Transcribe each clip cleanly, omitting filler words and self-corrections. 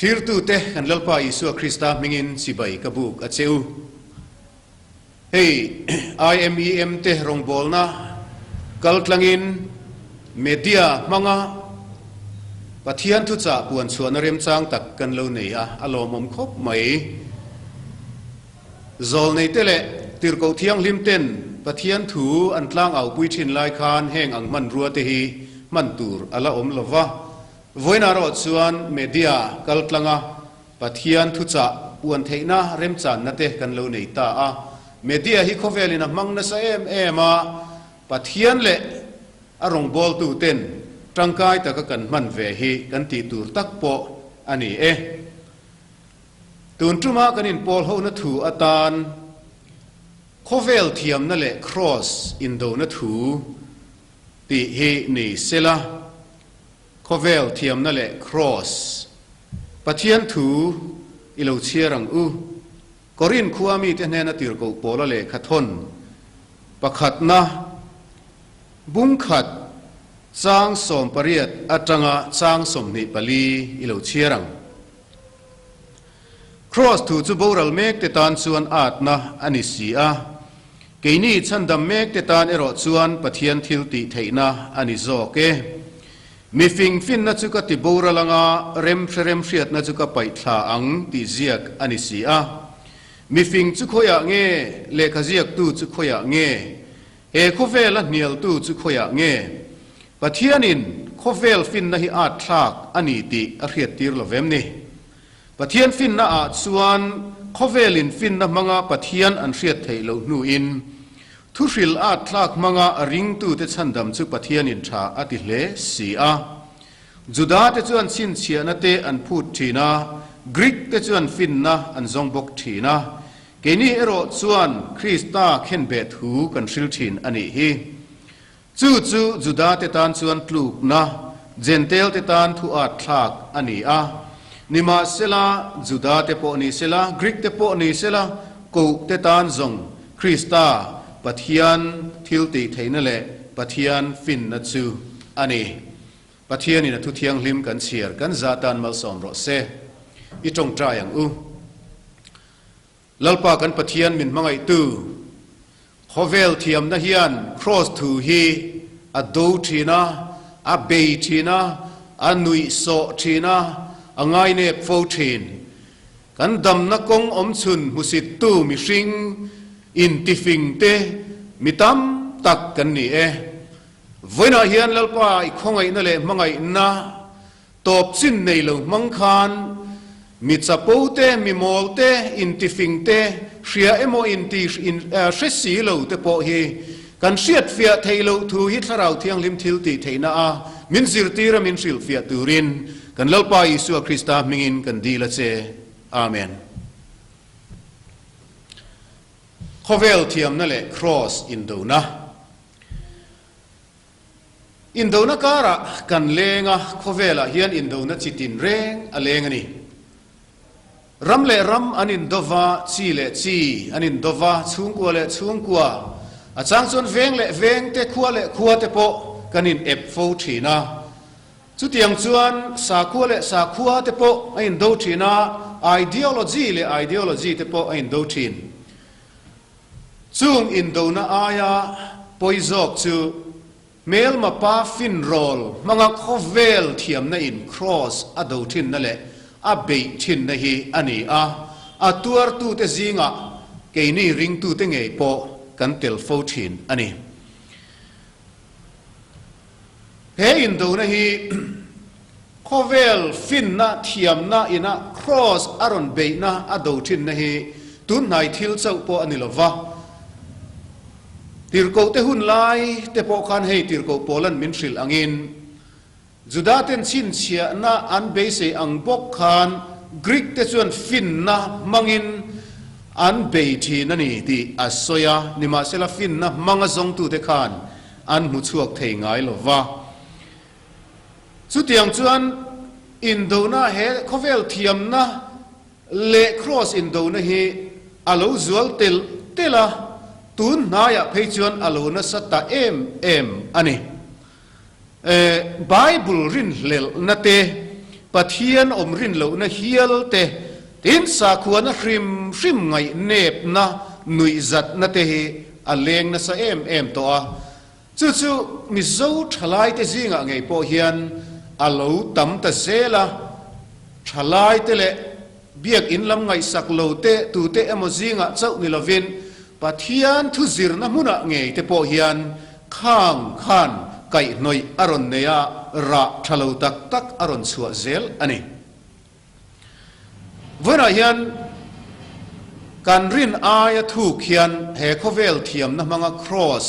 thir tu te kan lalpa Isu Krista mingin sibai kabuk acheu hey IMEM te rong bolna kaltlangin media manga Pathian thu cha puan chuan rem chang tak kan lo nei a alomom khop mai zol nei tele tir ko thiang lim ten Pathian thu an tlang au pui thin lai khan heng ang man ruwa te hi man tur ala om lova voina ro chuan media kaltlanga Pathian thu cha puan theina rem chan na te kan lo nei ta a media hi khovelina mangna sa em a Pathian le arong bol tu ten tangkai ta ka kan man ve hi kan ti tur tak po ani tun tuma kanin pol ho na thu atan Khawvel thiamna le cross in do na thu ti hi ni sela Khawvel thiamna le cross Pathian thu ilo chierang u korin khuami te hne na tir ko pola le khathon pakhat na bung khat chang som pariat atanga chang som ni pali ilo chierang cross thu chu boral mek te tan chuan at na ani si a keini chandam mek te tan ero chuan Pathian thil ti theina ani zo ke mi fing fin na chu ka ti boralanga rem hriat na chu ka pai thla ang ti ziak ani si a mi fing chu khoya nge le khaziak tu chu khoya nge e Khawvel a hnial tu chu khoya nge Pathianin Khawvel fin na hi at thlak ani ti a hriat tir lovem ni Pathian fin na a chuan Khawvelin fin na manga Pathian an hriat thei lo hnu in thu hril at thlak manga a ring tu te chandam chu Pathianin tha ati hle si a Juda te chuan sin chia na te an phut thina Greek te chuan fin na an zong bok thina keini ero chuan Krista khen be thu kan hril thin ani hi chu Juda te tan chuan tluk na Gentel te tan thu at thlak ani a nima sela Juda te po ni sela Greek te po ni sela ko te tan zong Krista Pathian thil ti theina le Pathian fin na chu ani Pathian in thu thiang lim kan chiar kan zatan malsawm ro se I tong trayang u lalpa kan Pathian min mangai tu Khawvel thiamna hian cross thu hi a do thina a be thina a nui so thina a ngai ne fo thin kan dam na kong om chun musit tu mi hring in ti fing te mitam tak kan ni voina hian lalpa I khongai na le mangai na top chin nei lo mang khan mi chapo te mi mol te in ti fing te hria emo in ti in hresi lo te po hi kan hriat fia theilo thu hi tharau thiang lim thil ti theina a min zirtira min hril fia turin kan lalpa Isu Krista mingin kan dila che amen Khawvel thiamna le cross in do na kara kan lenga Khawvela hian in do na chitin reng a lengani ram le ram anin dova chi le chi anin dova chungkwa le chungkwa a chang chon veng le veng te khua le khua te po kanin ep fo thina chu tiang chuan sa khua le sa khua te po ain do thina ideology le ideology te po ain do thin chung in do na aya poizok chu mel ma pa fin roll manga Khawvel thiamna in cross a do thin na le a be thin na hi ani a tuar tu te zinga keini ring tu te ngei po kan tel fo thin ani he in do na hi Khawvel fin na thiamna ina cross aron be na a do thin na hi tun nai thil chau po ani lova tirko te hun lai te po khan hei tirko polan min hril angin Juda ten chin chia na an be se ang bok khan Greek te chuan fin na mangin an be thi na ni ti asoya nima sela fin na manga zong tu te khan an mu chuak thei ngai lova chu tiang chuan in do na he Khawvel thiamna le cross in do na hi alo zual tel tela tun naya peichuan alo na sata em ani Bible rin hlel na te ปะเทียนอมรินเหลานะเฮียลเตตินสาขวนะริมไงเนบนะหนุยจัดนะเตหิอเลงนะสะเอ็มตัวจู่มิโซทลายเตจิงะไงพอเฮียนอาลูตั้มตะเซละทลายเตเลเบียกอินลำไงสักโลเตตูเตอโมจิงะเจ้านิลวินปะเทียนทุจิรนะมุนะไงเตพอเฮียนข้างขานไก่หน่อยอรอนเนียระทะลุตักอรอนสัวเซลอันนี้วันนั้นการรินอายถูกเขียนเฮคเวลเทียมนะมังครอส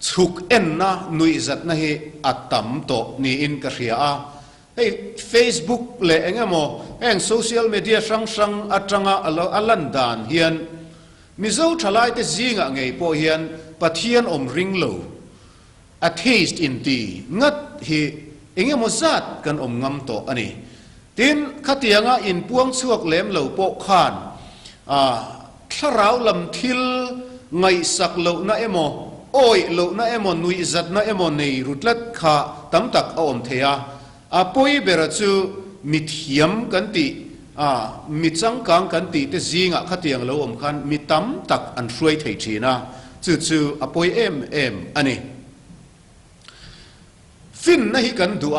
ชุกเอ็นนะนุยจัดนะเฮอัตตัมโตนี่อินกระเรียเฮ้เฟซบุ๊กเละเองโมเองโซเชียลมีเดียสังอัตรังอัลลันดานเฮียนมิโซทลายเตจิงะไงพอเฮียนปะเทียนอมริงโลa taste in the งัดฮีเองโมซัดกันอมงำโตอันนี้ทินขัดยังอินพวงชวกเล็มเหลาโปขานทราวลำทิลไงสักเหลานะเอโมโอยเหลานะเอโมนุยจัดนะเอโมในรุดลัดขาตั้มตักเอาอมเทียปอยเบรจูมิเทียมกันติมิจังกังกันติเตจิงะขัดยังเหลาอมขันมิตั้มตักอันช่วยเทจีนะจู่ปอยอันนี้ฟินนะฮิกันดัว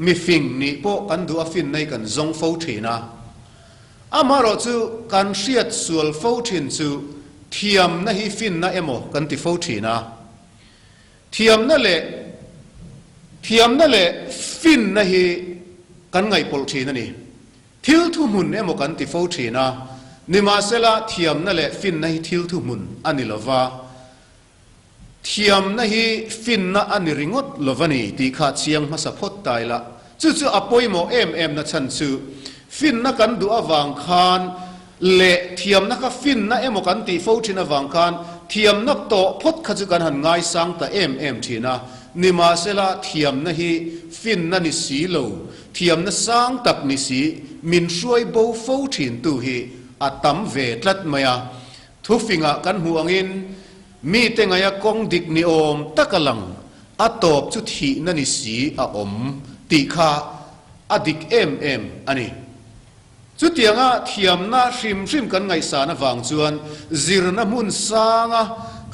มีฟิงนี่พวกกันดัวฟินในกันซงฟูทีนะอามาเราจูกันเชียดส่วนฟูทีนจูเทียมนะฮิฟินนะเอโมกันติฟูทีนะเทียมนั่นแหละฟินนะฮิกันไงพอลทีนั่นนี่ทิลทุมุนเอโมกันติฟูทีนะนิมาเซลาเทียมนั่นแหละฟินนะฮิทิลทุมุนอันนี้ละว่าเทียมนะฮีฟินนะอันนี้ริงดลวนีตีขาดเสียงมาสะพดตายละจู่อปอยโมเอ็มนะฉันจู่ฟินนะกันดูอวังคานเละเทียมนะก็ฟินนะเอ็มกันตีฟูชินะวังคานเทียมนับโตพดขจุกันหันง่ายสังแต่เอ็มทีนะนิมาเซลาเทียมนะฮีฟินนะนิสีโลเทียมนะสังตักนิสีมินช่วยบูฟูชินตูฮีอัตตัมเวทัดมายาทุฟิงะกันห่วงอินมีแต่ไงกองดิกนิอมตะกลังอัตบจุดหีนันิสีอมติขาอดิกเอ็มอันนี้จุดยังเทียมน่าริมกันไงสารวังจวนจิรนมุนสาง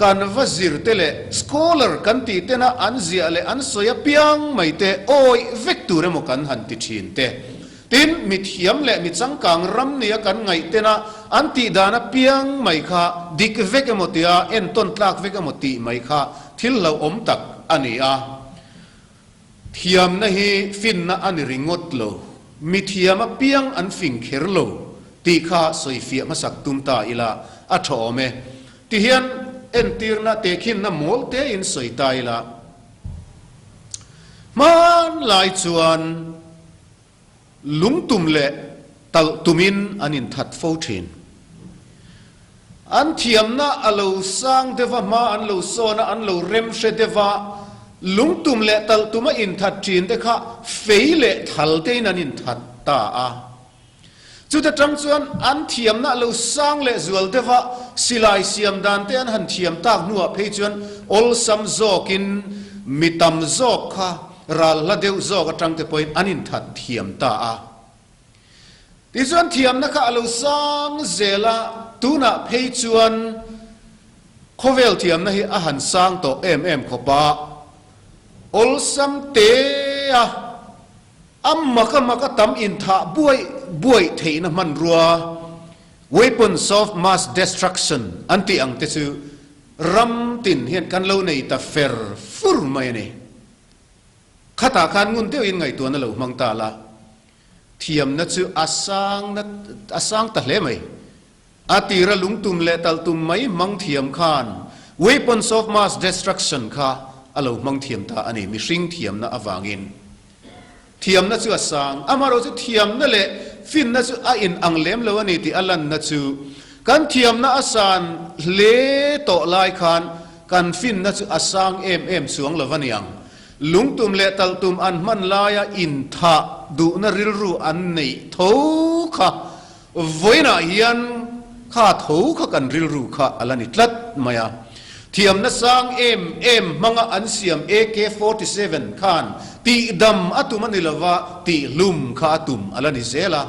กันว่าจิรเตเลสกอลเลอร์กันตีเตนะอันเสียเลอันสวยเปียงไม่เตโอยเวกตูเรมกันหันติชินเตตินมิเทียมและมิจังกังรำเนี่ยกันไงเตนะอันติดานะเปียงไม่ค่ะดิกเวกมติอาเอ็นต้นตากเวกมติไม่ค่ะทิลเราอมตักอันนี้เทียมนะฮีฟินนะอันริงดโลมิเทียมเปียงอันฟิงเคร์โลตีค่ะสวยเฟียมาสักตุมตาอิละอัฐอเมที่เฮียนเอ็นตีร์นะเตคินนะโมลเตอินสวยตายละมันหลายจวนลุงตุมเละตัลตุมินอันอินทัดฟูทินอันเทียมนะอัลลูสังเดวะมาอันลูโซนะอันลูเรมเชเดวะลุงตุมเละตัลตุมอินทัดจีนเดค่ะเฟยเละทัลเตนันอินทัดตาจุดจังส่วนอันเทียมนะลูสังเละจวลเดวะสิไลเซียมดันเตอันหันเทียมตากนัวเพจวนอลซัมโซกินมิตัมโซค่ะรัลละเดวโซกจังเตปอยอันอินทัดเทียมตาที่ส่วนเทียมนะคะลูสังเซลาตูน่ะเพจชวนขวเวลเทียมนะฮีอาหารสร้างต่อขบะอลซัมเตะอัมมากะตัมอินทาบวยเทนะมันรัว weapons of mass destruction อันที่อังเตซูรัมตินเห็นกันเราในตาเฟรฟุร์ไม่เนี่ยข้าตาการงุนเตียวอินไงตัวนั่นเรามังตาละเทียมนัดซูอาสังตะเลไหมอาตีระลุงตุมเลตัลตุมไหมมังเทียมขาน weapons of mass destruction ค่ะอาเรามังเทียมตาอันนี้มีสิ่งเทียมนะอวางินเทียมนัดซูอาสังอามาเราจะเทียมนั่นแหละฟินนัดซูอาอินอังเลมเลวันนี้ที่อัลลันนัดซูการเทียมนะอาสันเลโตลายขานการฟินนัดซูอาสังสวงเลวันยังลุงตุมเลตัลตุมอันมันลายอินทาดูนริลรูอันนี้ทูค่ะวันนั้นยันข้าทูข้ากันริลรูข้าอะไรนี่ลัดมายาเทียมนัสซังมังอันเสียม AK-47 ขัน ti dam atum anilawa ti lum kha atum alani zela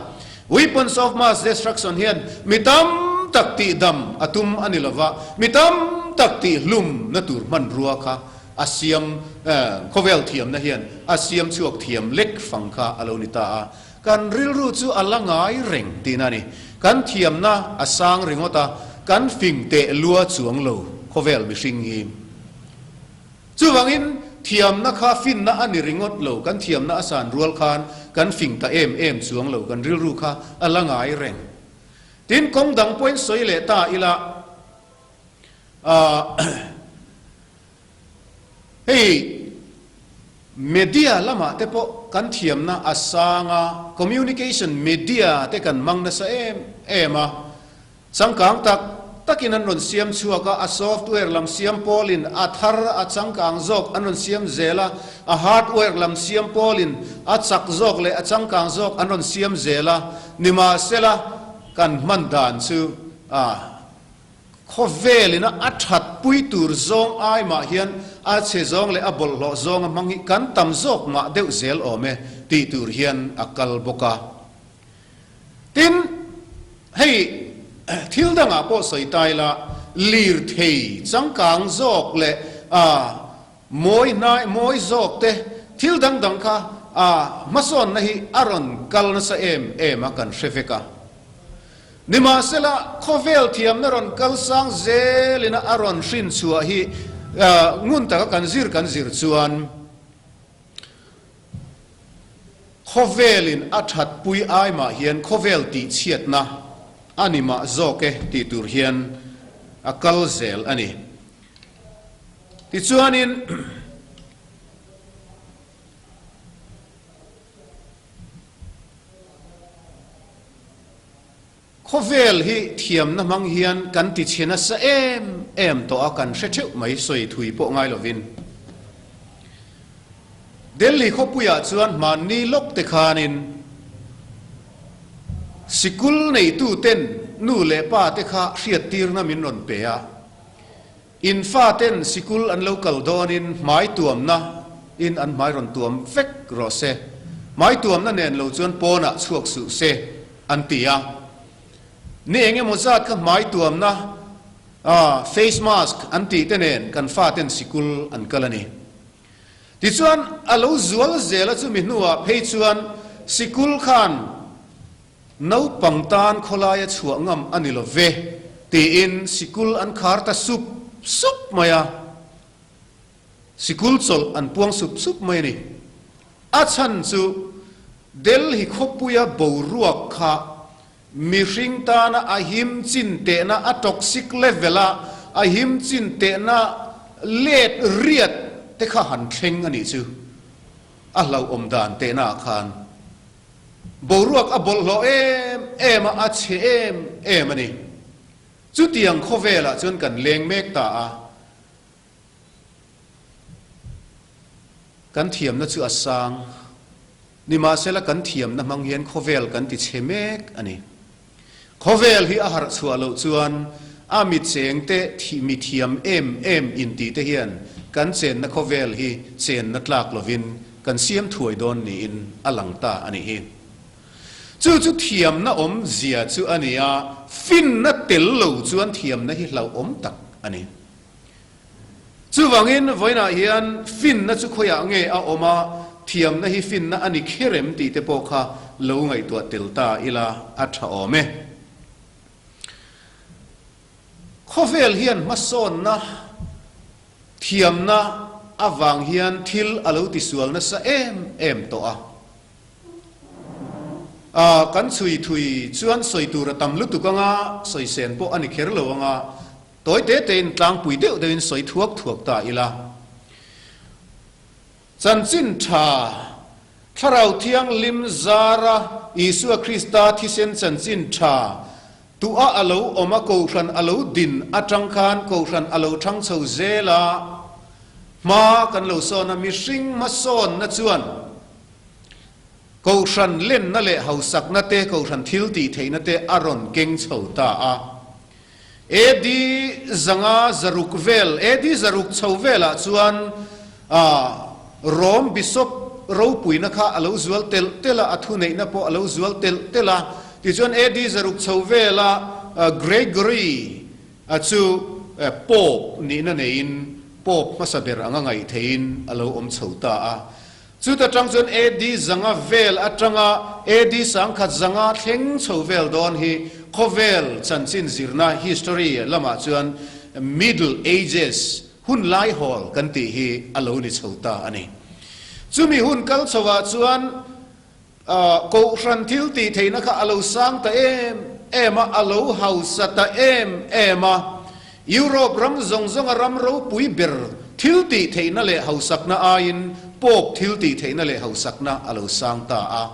weapons of mass destruction hian mitam tak ti dam atum anilawa mitam tak ti lum natur man ruwa kha asiam Khawvel thiam na hian asiam chuak thiam lek fangkha alonita a kan rilru chu alangai reng tinani kan thiam na asang ringota kan fing te lua chuang lo Khawvel mi hring hi chu wangin thiam na kha fin na ani ringot lo kan thiam na asan rual khan kan fing ta em chuang lo kan rilru kha alangai reng tin kong dang point soi le ta ila hey media lama te po kan thiam na asanga communication media te kan mang na sa ema sangkang takin an ron siam chuaka a software lam siam polin a thar a changkang zok an ron siam zela a hardware lam siam polin a chak zok le a changkang zok an ron siam zela nima sela kan mandan chu Khawvel ina athat pui tur zong ai ma hian a che zong le a bol lo zong mangi kan tam zok ma deuh zel ome ti tur hian akal boka tin hei thil danga po soi tai la lir thei changkang zok le moi zok te thil dang kha mason na hi aron kal na sa em akan hreveka nima sela Khawvel thiam na ron kal sang zelina aron hrin chua hi ngun ta kan zir chuan Khawvelin athat pui ai ma hian Khawvel ti chiat na anima zoke ti tur hian akal zel ani ti chuanin Khawvel hi thiam na mang hian kan ti chena sa em to akan hreteu mai soi thui po ngai lovin Delhi khopuya chuan man ni lok te khanin sikul nei tu ten nu le pa te kha hriat tir na min ron pe a in fa ten sikul an local donin mai tuam na in an mai ron tuam vek ro se mai tuam na nen lo chuan pawlna chuak su se an tia ni enge mozat ka mai tuam na face mask an ti tenen kan fa ten sikul an kalani ti chuan alo zual zela chu mi hnuwa phei chuan sikul khan no pangtan kholaya chuangam anilo ve ti in sikul an khar ta sup maya sikul chol an puang sup mai ni a chan chu Delhi khopuya boruak kha mi hring ta na ahim chin te na a toxic levela ahim chin te na let riat te kha han thleng ani chu a hlau om dan te na khan boruak a bol lo em a che em ani chu tiang Khawvela chun kan leng mek ta a kan thiam na chu asang nima sela kan thiam na mang hian Khawvel kan ti che mek ani Khawvel hi a har chua lo chuan a mi cheng te mi thiam em in ti te hian kan chen na Khawvel hi chen na tlak lovin kan siam thuai don ni in alangta ani hi chu thiam na om zia chu ania fin na tel lo chuan thiam na hi hlau om tak ani chu wangin voina hian fin na chu khoya nge a oma thiam na hi fin na ani kherem ti te po kha lo ngai to telta ila atha ome Khawvel hian mason na thiam na awang hian thil alo ti sual na sa em to a kan chui thui chuan soi tur tam lu tu kanga soi sen po ani kher lo anga toy te ten tlang pui deuh dein soi thuak ta ila chan chin tha tharau thiang lim zara Isua Krista thisen chan chin tha tu a alo oma ko ran alo din atang khan ko ran alo thang chho zela ma kan lo so na mi hring ma son na chuan ko ran len na le hausak na te ko ran thil ti theina te aron keng chho ta a edi zanga zaruk vel edi zaruk chho vela chuan rom bisop rawh pui na kha alo zual tela athu nei na po alo zual tela ti chuan edi zaruk Khawvel Gregory chu pop ni na nein pop masaber anga ngai thein alo om chhota a chu ta tang chuan edi zanga vel atanga edi sang khat zanga thleng Khawvel don hi Khawvel chanchin zirna history lama chuan middle ages hun lai hol kan ti hi alo ni chhota ani chumi hun kal chawa chuan ko ran thil ti theina kha alo sang ta ema alo house ta ema Europe ram zong ram ro pui ber thil ti theina le hausak na ain pop thil ti theina le hausak na alo sang ta a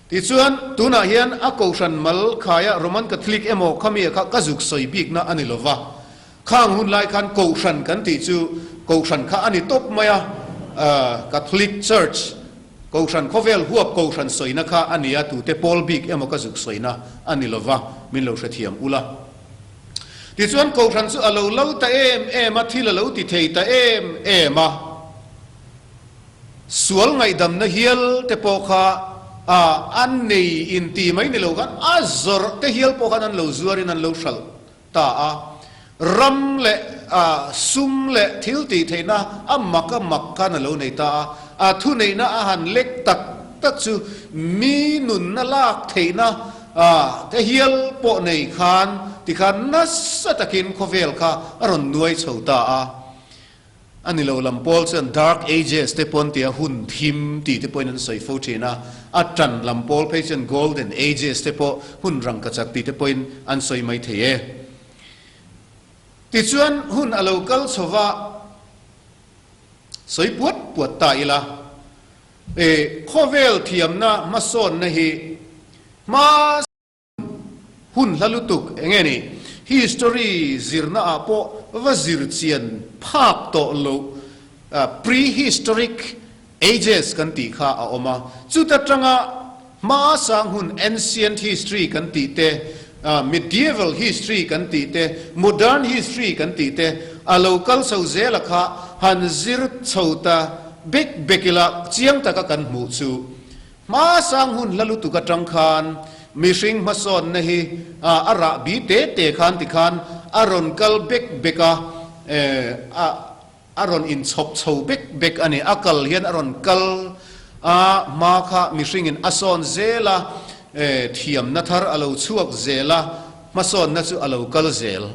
ti chuan tuna hian a ko ran mal khaya Roman Catholic emo khami kha kazuk soi bik na ani lova khang hun lai khan ko ran kan ti chu ko ran kha ani top maya Catholic Church ko ran Khawvel huap ko ran soina kha ania tu te Paul bik emo kazuk soina ani lova min lo thiam ula ti chuan ko ran chu alo lo ta a thil alo ti thei ta a sual ngai dam na hial te po kha an nei in ti mai ni lo kan azor te hial po kan an lo zuarin an lo shal ta a ram le sum le thil ti theina amaka makka na lo nei ta a thu nei na a han lek tak chu mi nun na lak theina te hial po nei khan ti khan nas atakin Khawvel kha aron nuai chhota a ani lo lampol chen dark ages te pon tia hun thim ti te poin an soi fo thina atan lampol patient golden ages te po hun rang ka chak ti te poin an soi mai theye ti chuan hun alo kal chowa soi puat ta ila Khawvel thiamna mason na hi ma hun lalutuk engeni history zirna apo wazir chian phak to lo prehistoric ages kan ti kha a oma chuta tanga ma sang hun ancient history kan ti te medieval history kan ti te modern history kan ti te a local so zela kha han zir chhota bekila chiang ta ka kan mu chu ma sang hun lalutuk atang khan mishing mason na hi ara bi te khan ti khan aron kal beka aron in chop chho bek ani akal hian aron kal ma kha mishing in ason zela thiamna thar alo chuak zela mason na chu alo kal zel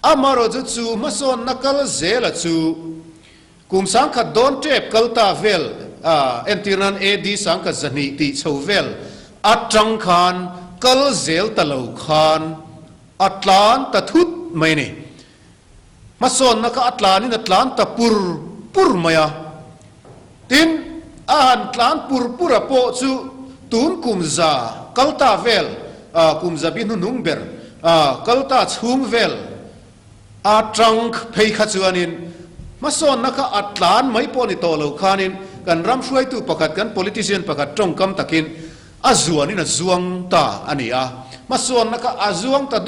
amaro chu mason na kal zela chu kum sang kha don tep kalta vel entiran edi sang kha zani ti Khawvel atang khan kal zel talo khan atlan ta thut mai ni mason na ka atlanin atlan ta pur maya tin an tlan pura po chu tun kumza kalta vel kumza bin nung ber kalta chung vel atang phei kha chuanin mason na ka atlan mai po ni to lo khanin kan ram hruai tu pakhat kan politician pakhat tong kam takin azuan in azuang ta ania mason naka azuang ta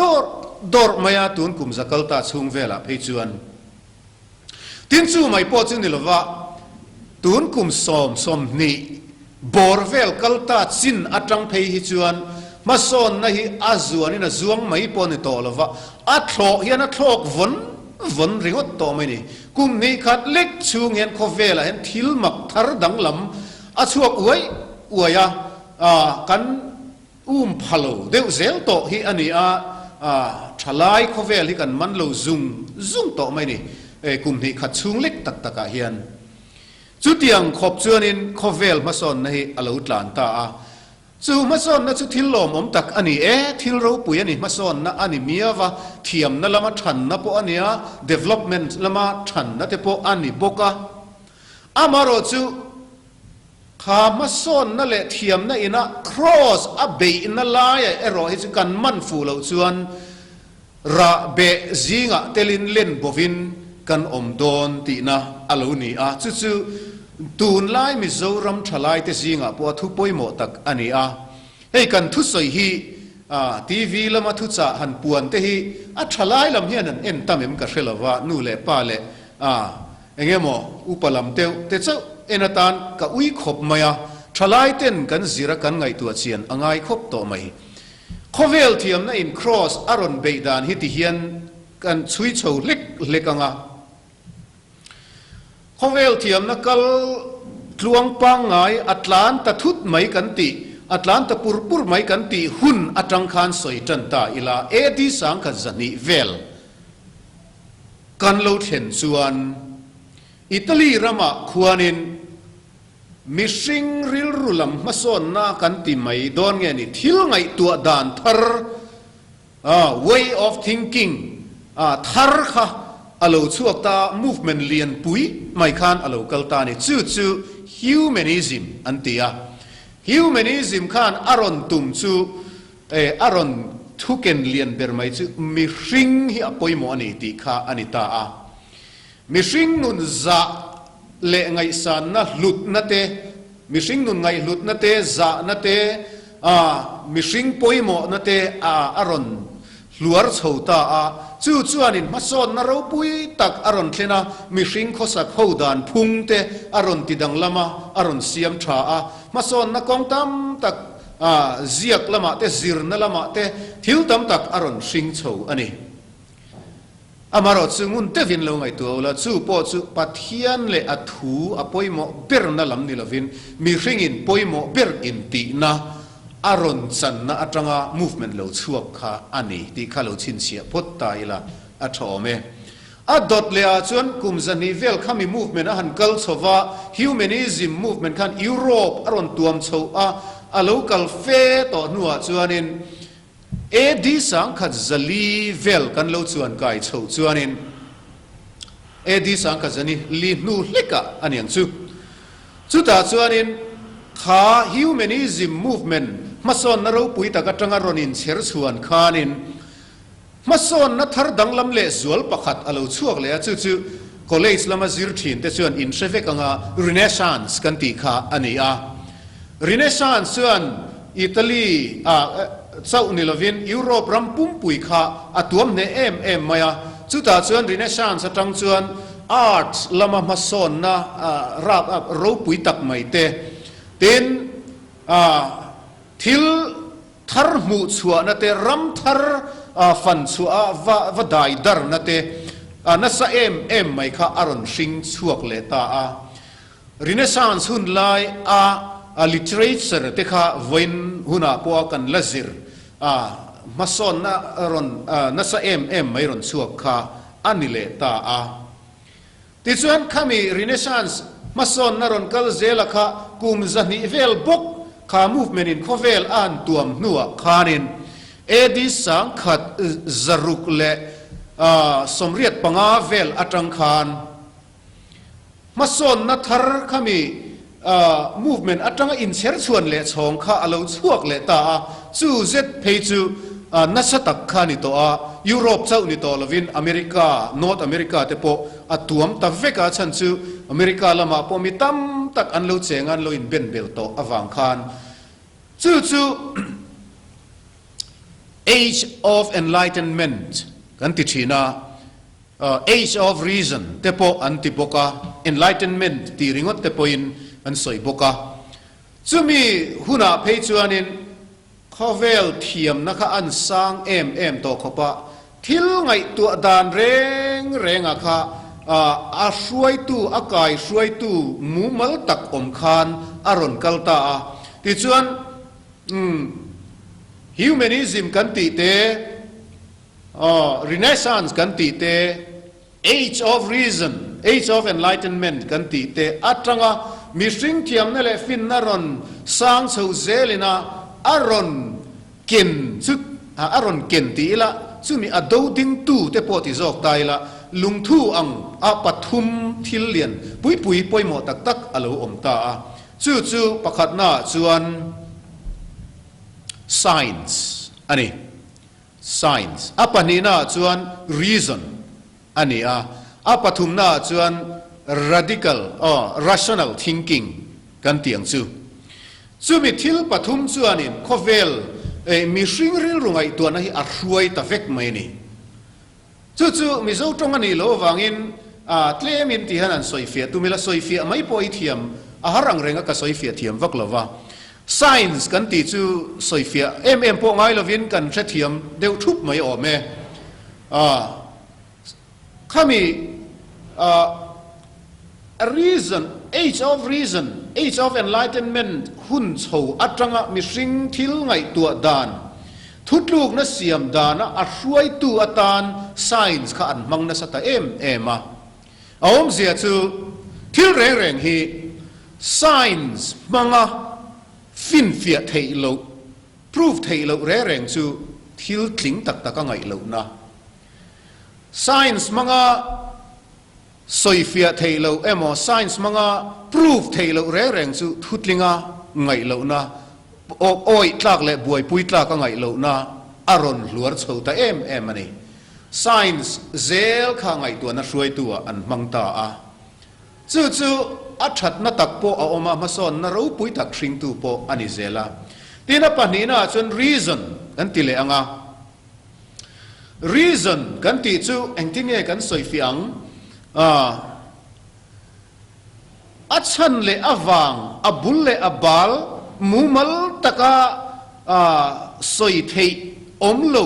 dor maya tun kum zakal ta chung vela phechuan tin chu mai po chu ni lova tun kum som ni borvel kalta chin atang phei hi chuan mason na hi azuan in azuang mai po ni to lova athlo hian athlok von ringot to mai ni kum ni khat lek chung hen Khawvel hen thil mak thar danglam achuak uaya kan phalo deu zel to hi ani thalai Khawvel hi kan man lo zung to mai ni kum ni khat chung lek tak hian chu tiang khop chuanin Khawvel mason na hi alo tlan ta chu mason na chu thil lom om tak ani thil ro pui ani mason na ani miawa thiam na lama than na po ania development lama than na te po ani boka amaro chu kha mason na le thiam na ina cross a be na la ya ero hi kan man fu lo chuan ra be zinga telin len bovin kan om don ti na alo ni chu tun lai mi zoram thalai te zinga po thu poimo tak ani hei kan thu soi hi TV lama thu cha han puan te hi thalai lam hian an en tamem ka hrelawa nu le pa le engemo upalam te chau เอนตานกะอุยขบมายาทลายเต้นกันจิระกันไงตัวเชียนอ่างไงขบต่อไหมข้อเวลที่นั่นอินครอสอารอนเบดานฮิติเฮียนกันช่วยโชว์เล็กเล็กอ่ะข้อเวลที่นั่นก็ลวงปังไงอัตลานตะทุดไหมกันติอัตลานตะปุรปุรไหมกันติหุ่นอัตรังคานสวยจันตาอิลาเอดีสังกัจนิเวลกันเราเห็นส่วนอิตาลีรามาขวานินมิสิงริลรุลัมมาสอนนากันติไม่โดนเงี้ยนี่ทิลไงตัวดานทาร์ way of thinking ทาร์ค่ะอาลูชวกตา movement เลียนปุยไม่ขานอาลูกัลตานี่จู่ humanism อันตีอะ humanism ขานอารอนตุมจู่อารอนทุกเกนเลียนเบอร์ไม่จู่มิสิงฮิอปอยโมอันนี้ตีค่ะอันนี้ตาอะมิสิงนุนจะเละไงสันนะหลุดนั่นเตมิสิงนุนไงหลุดนั่นเตจะนั่นเตมิสิงปอยโมนั่นเตอารอนหลวงชาวตาจู่ๆนี่มาสอนนเราปุยตักอารอนเทนะมิสิงข้อสักหูดานพุงเตอารอนติดังละมาอารอนเสียมชามาสอนนักกองตามตักเจียกละมาเตจิรนละมาเตทิวตามตักอารอนสิงชาวอันนี้อามารอดซึ่งมุนเตวินลงไอตัวละจู่ปอจู่ปัทยานเลอัทูอปอยโมเบร์นั่นลำนี่ละวินมีริงอินปอยโมเบร์อินตีนะอารอนจันนะอัตรังา movement เราชั่วข้าอันนี้ที่ข้าเราชินเสียพดตายละอัตโอเมดอทเลอาจวนกุมจันนิเวลข้ามี movement หันกัลโซวา humanism movement ขันยุโรปอารอนตัวมโซอาลูกัลเฟต่อหนัวจวนินเอดีสังขัดจลีเวลกันเราชวนกายโชว์ชวนินเอดีสังขัดจนีลีนูเล็กะอันยังจู่ตาชวนินข้า humanism movement มาสอนนเราปุยตะกัตรังอรนินเชิรชวนขานินมาสอนนัทธรดังลำเละสวลประคัดอาลูช่วงเลยจู่คอลเลจละมาซิรทินแต่ชวนอินเชฟกังา Renaissance กันตีข้าอันนี้Renaissance ชวนอิตาลีเจ้านิลวินยุโรปรำปุ่มปุยข้าตัวมเนเอ็มมายาจู่ตาชวน Renaissance จังชวน art ละมาสอนนะราบเราปุยตักไม่เตตินทิลทาร์มูชัวนั่นเตรัมทาร์ฟันชัวว่าได้ดาร์นั่นเตนั่นสะเอ็มไม่ข้าอารอนชิงชัวเลตาRenaissance หุ่นไลliterature เตข้าวินหุ่นพวกกันลาซิร์มาสอนนะอารอนนั่นสะเอ็มไม่รอนชัวข้าอันนี้เลตาที่ส่วนข้ามี Renaissanceมาสอนนรนกัลเซลข้ากุมจันนิเวลบกข้า movement ข้าเวลอันตัวมนัวข้านินเอดิสังขัดจรุกเลสมเรียดปังอาเวลอัตรังคานมาสอนนัทธร์ข้ามีmovement อัตรังอินเชอร์ชวนเลชงข้าอาลูชวกเลตาจู่เจ็ดเพจูนัสตักข้านิตัวยุโรปเจ้านิตัวลวินอเมริกานอร์ทอเมริกาเตปอตัวมตะเวกาชันจู่อเมริกาละมาพอมีตั้มตักอันโลเจงันโลอินเบนเบลโตอวังคานจู่ age of enlightenment กันติชีนา age of reason เตปอันติบกา enlightenment ตีริงวัตเตปอินอันสวยบกาจู่มีหุนาเพจวานินข้าเวลเทียมนักอันสร้างเอ็มโตขบะทิลไงตัวดานเร่งอะค่ะช่วยตู้อากายช่วยตู้มูมัลตักอมคานอารอนกัลตาที่ชวน humanism กันตีเตRenaissance กันตีเต age of reason age of enlightenment กันตีเตอัตรังมิสิงเทียมนั่นแหละฟินนารอนสร้างเสาเซลินาอารอนเก่นสุดอารอนเก่นตีละซึ่งมีอดูดิ้งตู้เตปอติจอกตายละลุงทูอังปัทุมทิลเลียนปุยปอยหมอตักอโลอมตาจู่ประคัดหน้าชวน science อันนี้ science ปะนี้หน้าชวน reason อันนี้ปัทุมหน้าชวน radical rational thinking กันเตียงจู่มีทิลปัทุมชวนนี่ข้อเวลมีสิ่งเรื่องไอตัวนั้นที่ช่วยตะเวกไม่นี่จู่มีเจ้าตรงนี้โลวังอิน เตลมินที่ฮันสอยเฟียตุมิละสอยเฟียไม่ปอยเทียมหารังเรงก็สอยเฟียเทียมวักละว่า science กันตีจูสอยเฟียพวกไงเราวินกันเทียมเดี๋ยวทุบไม่ออกแม่ข้ามีreason age of enlightenment หุ่นโฉอัตรังมิสิงทิลไงตัวดานทุดลูกนัสเสียมดานะอัช่วยตัวตาน science ข้าอันมังนัสตามาเอาเสียจูทิลเร่งฮี science มังฟินเฟียเทโล proof เทโลเร่งจูทิลคลิงตักก็ไงโลนะ science มังสอยเฟียเทโลscience มังproof เทโลเร่งจูทุดลิงไงโลนะโอ้ยตากเละบวยปุยตากก็ไงโลนะอารอนหลวงโฉตามันนี่ science เซลข้าไงตัวนั้นช่วยตัวอันมังตาจู่อัจฉริยะตักโปเอาออกมาสอนนรู้ปุยตักชิงตัวโปอันนี้เซล่ะที่นับปันนี้นะจน reason กันติเลงreason กันติจู่เอ็งที่เนี่ยกันสอยเฟียงอัจฉริยะเลอวังอบุลเลอบาลมูมัลตะกาสอยเทอมโล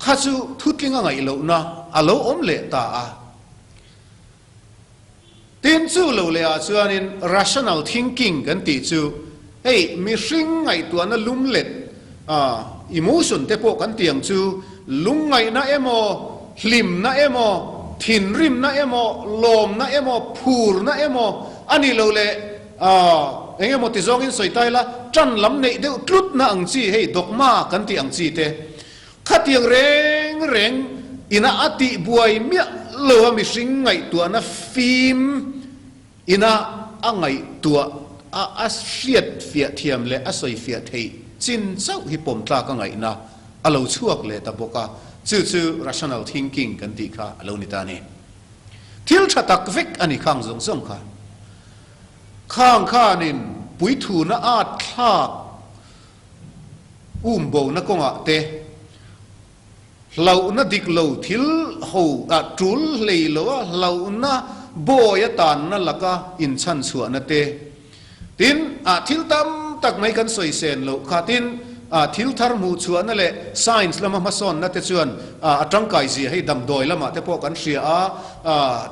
ข้าจู่ทุกอย่างไงโลนะอโลอมเลตาทีนจู่โลเลยส่วนนี้ rational thinking กันติจู่เฮ้ยมีสิ่งไงตัวนั้นลุ่มเล็ดemotion เตปอกันเตียงจู่ลุงไงนะลิมนะทินริมนะลมนะพูรนะอันนี้โลเลยติจงอินสวยตายละจันลำเนี่ยเดี๋ยวตรุดนะอังจีให้ดอกมากันที่อังจีเตขัดยังเร่งอินาอติบวยเมียโลมีสิ่งไงตัวนะฟิล์มอินาอังไงตัวอาเสียดเฟียเทียมเลยอาสวยเฟียเทจินเจ้าฮิปมตาก็ไงนะอาเราชั่วเลยแต่บอกว่าจู่ rational thinking กันที่ข้าอาเรานิตานี่ทิลชะตักวิกอันนี้ข้างส่งข้างข้านินปุยถูนะอาดข้าโบนะกงเตเรานะดิกเราทิลหูจุลเลยเรานะโบยตานนั่นละก็อินชันส่วนนะเตทินทิลตั้มตักไม่กันสวยเซนเราข้าทินทิลทาร์มูส่วนนั่นแหละ science ละมาสอนนั่นเตส่วนจังกายสิให้ดังโดยละมาแต่พวกกันเสีย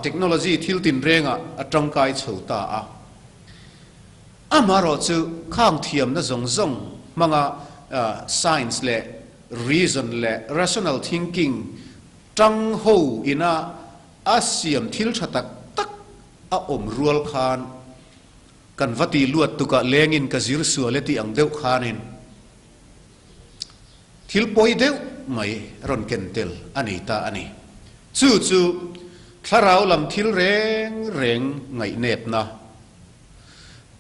เทคโนโลยีทิลตินเร่งจังกายสูตามารอจูข้างเทียมนะจงมังscience และ reason และ rational thinking จังหูอินาอาเซียมทิลชะตักอมรัวลคานกันวัติลวดตุกะเลงินกะซิรสัวเลติอังเดวคานินทิลปอยเดวไม่รอนเกนเตลอันนี้ตาอันนี้จู่ถ้าเราลำทิลเร่งไงเน็บนะ